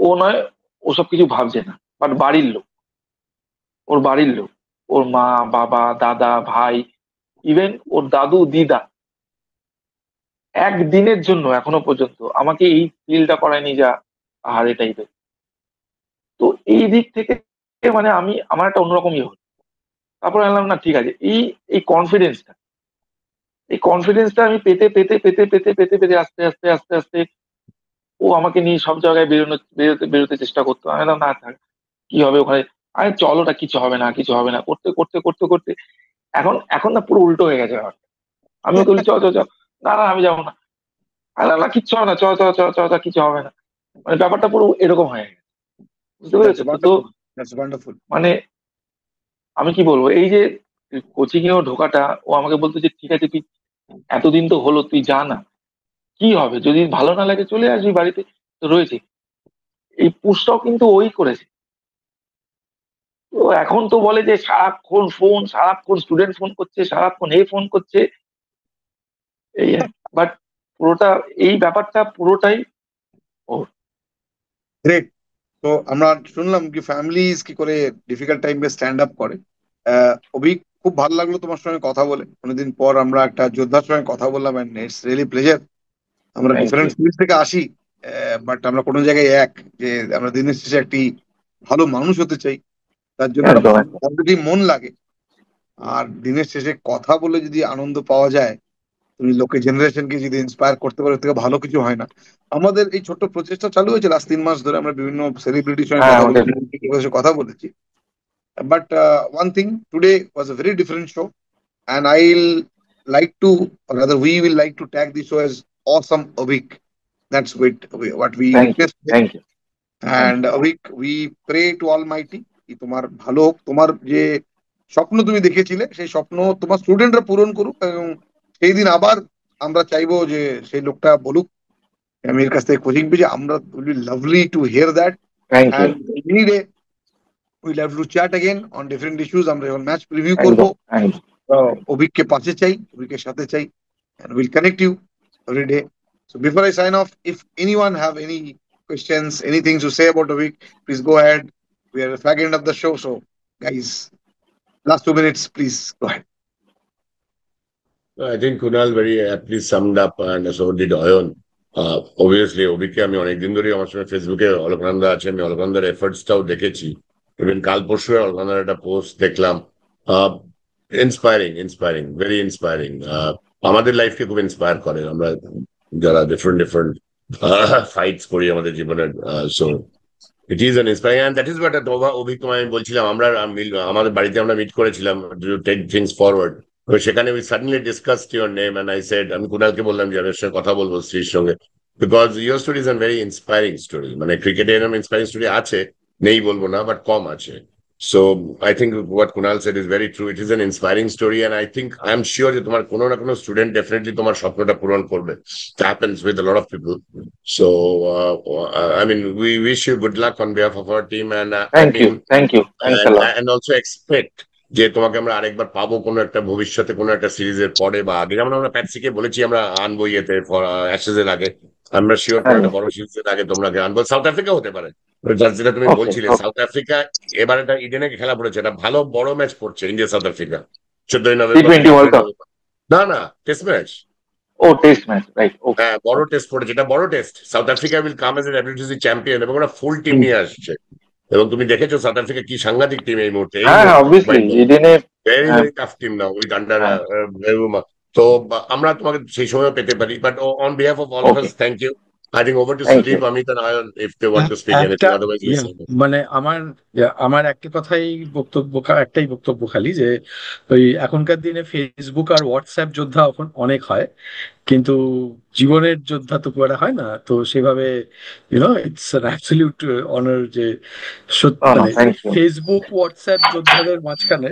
ও নয় ওসব কিছু ভাবছে না, বাট বাড়ির লোক, ওর বাড়ির লোক, ওর মা, বাবা, দাদা, ভাই, ইভেন ওর দাদু, দিদা একদিনের জন্য এখনো পর্যন্ত আমাকে এই ফিলটা করায়নি যা আহারে টাইপের। তো এই দিক থেকে মানে আমার একটা অন্যরকম ইয়ে হলো। তারপরে আনলাম না, ঠিক আছে, এই কনফিডেন্সটা, এই কনফিডেন্সটা আমি পেতে পেতে পেতে পেতে পেতে পেতে আস্তে আস্তে আস্তে আস্তে ও আমাকে নিয়ে সব জায়গায় বেরোতে বেরোতে চেষ্টা করতো। আমি বললাম, না থাক, কি হবে ওখানে, আরে চল, ওটা কিছু হবে না, কিছু হবে না, করতে করতে করতে করতে এখন এখন না পুরো উল্টো হয়ে গেছে ব্যাপারটা। আমি ওকে বলি চ চ চ, না না আমি যাবো না, আরে না কিছু হবে না, চ চ চ চ চ, কিছু হবে না। মানে ব্যাপারটা পুরো এরকম হয়ে গেছে, বুঝতে That's পেরেছো তো? তো wonderful. That's wonderful. মানে আমি কি বলবো, এই যে কোচিং এও ঢোকাটা, ও আমাকে বলতো যে ঠিক আছে তুই এতদিন তো হলো, তুই যা না, কি হবে, যদি ভালো না লাগে চলে আসবি, বাড়িতে তো রয়েছে। এই পুশটাও কিন্তু ওই করেছে। তো এখন তো বলে যে সারাক্ষণ ফোন, সারাক্ষণ স্টুডেন্ট ফোন করছে, সারাক্ষণ এ ফোন করছে, এই, বাট পুরোটা, এই ব্যাপারটা পুরোটাই ওর। গ্রেট। তো আমরা শুনলাম কি ফ্যামিলিজ কি করে ডিফিকাল্ট টাইমে স্ট্যান্ড আপ করে। অভিক, খুব ভালো লাগলো তোমার সঙ্গে কথা বলে। অনেকদিন পর আমরা একটা যোদ্ধার সঙ্গে কথা বললাম, এন্ড ইটস রিয়েলি প্লেজার। আমরা থ্যাংক ডিফারেন্ট ইউ। ফিল্ড থেকে আসি, বাট আমরা কোনো জায়গায় এক, যে আমরা দিনের শেষে একটি ভালো মানুষ হতে চাই, তার জন্য একটা একদম ভালো একদম। পজিটিভ মন লাগে। আর দিনের শেষে কথা বলে যদি আনন্দ পাওয়া যায়, তুমি লোকে জেনারেশনকে যদি ইন্সপায়ার করতে পারো, এর থেকে ভালো কিছু হয় না। আমাদের এই ছোট্ট প্রচেষ্টা চালু হয়েছে লাস্ট 3 মাস ধরে, আমরা বিভিন্ন সেলিব্রিটির সঙ্গে হ্যাঁ কথা ওটাই। বলেছি, ব্যক্তিদের সাথে কথা বলেছি। But one thing, today was a very different show, and I'll like to, or rather, we will like to tag this show as Awesome Avik. That's what we thank you, witnessed today. Thank you, thank And you. Avik, we pray to Almighty কি তোমার ভালো হোক, তোমার যে স্বপ্ন তুমি দেখেছিলে সেই স্বপ্ন তোমার স্টুডেন্টরা পূরণ করুক, এবং সেই দিন আবার আমরা চাইবো যে সেই লোকটা বলুক আমি এর কাছ থেকে কোচিং পেয়েছি। আমরা lovely to hear that, thank you. And any day will have to chat again on different issues. আমরা যখন ম্যাচ প্রিভিউ করবো, একদম একদম। অভিককে পাশে চাই, অভিকের সাথে চাই, and we'll connect you every day. So before I sign off, if anyone have any questions, anything to say about Avik, please go ahead. We are at the fag end of the show, so guys, last 2 minutes, please go ahead. I think Kunal very aptly summed up, and so did Ayon. Obviously, অভিককে আমি অনেকদিন ধরেই আমার সঙ্গে ফেসবুকে অলকানন্দা আছে, আমি অলকানন্দার এফার্টসটাও দেখেছি। Even কাল পরশু অলকানন্দার একটা পোস্ট দেখলাম, ইন্সপায়ারিং, ইন্সপায়ারিং, ভেরি ইন্সপায়ারিং। আমাদের লাইফকে খুব ইন্সপায়ার করে, আমরা যারা ডিফারেন্ট ডিফারেন্ট ফাইটস করি আমাদের জীবনের। So it is an inspiring and that is what Avik তোমায় আমি বলছিলাম, আমাদের বাড়িতে আমরা মিট করেছিলাম টু টেক থিংস ফরওয়ার্ড। তো সেখানে we suddenly discussed your name and I said, আমি কুণালকে বললাম যে আমি এর সঙ্গে কথা বলবো স্ত্রীর সঙ্গে, because your story is a very inspiring story. মানে ক্রিকেটে এরকম ইন্সপায়ারিং স্টোরি আছে, নেই বলবো না, বাট কম আছে। So I think what Kunal said is very true. It is an inspiring story, and I think I'm sure যে তোমার কোনো না কোনো স্টুডেন্ট ডেফিনেটলি তোমার স্বপ্নটা পূরণ করবে. It happens with a lot of people. So I mean, we wish you good luck on behalf of our team, and I mean, thank you, thanks a lot. and also expect যে তোমাকে আমরা আরেকবার পাবো কোনো একটা ভবিষ্যতে, কোনো একটা সিরিজের পরে বা আগে। যেমন আমরা প্যাটসিকে বলেছি আমরা আনবো ইয়েতে অ্যাশেজ এর আগে, আমরা শিওর কোনো একটা বড় সিরিজের আগে তোমরাকে আনবো। সাউথ আফ্রিকা হতে পারে, যেটা তুমি Okay, বলছিলে। okay. সাউথ আফ্রিকা এবার একটা ইডেনে খেলা পড়েছে, একটা ভালো বড় ম্যাচ পড়ছে ইন্ডিয়া সাউথ আফ্রিকা 14ই নভেম্বর। T20 World Cup. না না, test match. Oh, test match, right? Okay. হ্যাঁ, বড় টেস্ট পড়েছে, এটা বড় test. South Africa will come as a WTC champion, এবং ওরা ফুল টিম নিয়ে আসছে। এবং তুমি দেখেছো সাউথ আফ্রিকা কি সাংঘাতিক টিম এই মুহূর্তে। হ্যাঁ, obviously, ইডেনে very very tough team now with under Bavuma. তো আমরা তোমাকে সেই সময় পেতে পারি, but on behalf of all of us, thank you. I think over to Thank Sudeep, you. Amit and Ayan if they want to speak একটা anything, otherwise we say no. মানে আমার একটা কথাই একটাই বক্তব্য খালি, যে ওই এখনকার দিনে ফেসবুক আর হোয়াটসঅ্যাপ যোদ্ধা এখন অনেক হয়, কিন্তু জীবনের যোদ্ধা তো খুব একটা হয় না। তো সেভাবে ইটস অ্যান অ্যাবসলিউট অনার যে Oh, no, মানে thank you. ফেসবুক হোয়াটসঅ্যাপ যোদ্ধাদের মাঝখানে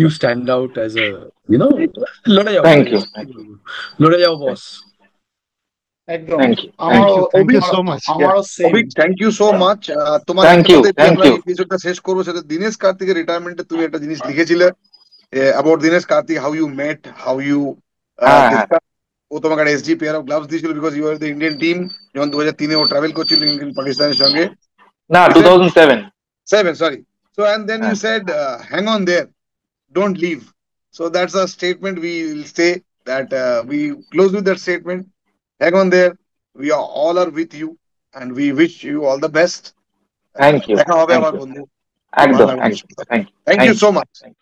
you stand out as a লড়ে যাও, Thank you. লড়ে যাও বস। একদম। Thank you. আমারও Thank you so much. আমারও same. Abhik, thank you so much. তোমার Thank you, সাথে thank আমরা you. এপিসোডটা শেষ করবো, সেটা দীনেশ কার্তিকের রিটায়ারমেন্টে তুমি একটা জিনিস লিখেছিলে about Dinesh Karthik, how you met, how you হ্যাঁ, ডিসকাস। ও তোমাকে একটা এসজি পেয়ার অফ গ্লাভস দিয়েছিল because you are the Indian team. যখন 2003-এ ও ট্রাভেল করছিল পাকিস্তানের সঙ্গে, না, 2007. 7, sorry. So and then you said, hang on there, don't leave. So that's a statement we will say, that we close with that statement. Hang on there, we are all are with you, and we wish you all the best. Thank you. দেখা হবে Thank আবার you. বন্ধু। একদম, ভালো লাগলো। একদম। Thank you. Thank you so much. Thank you.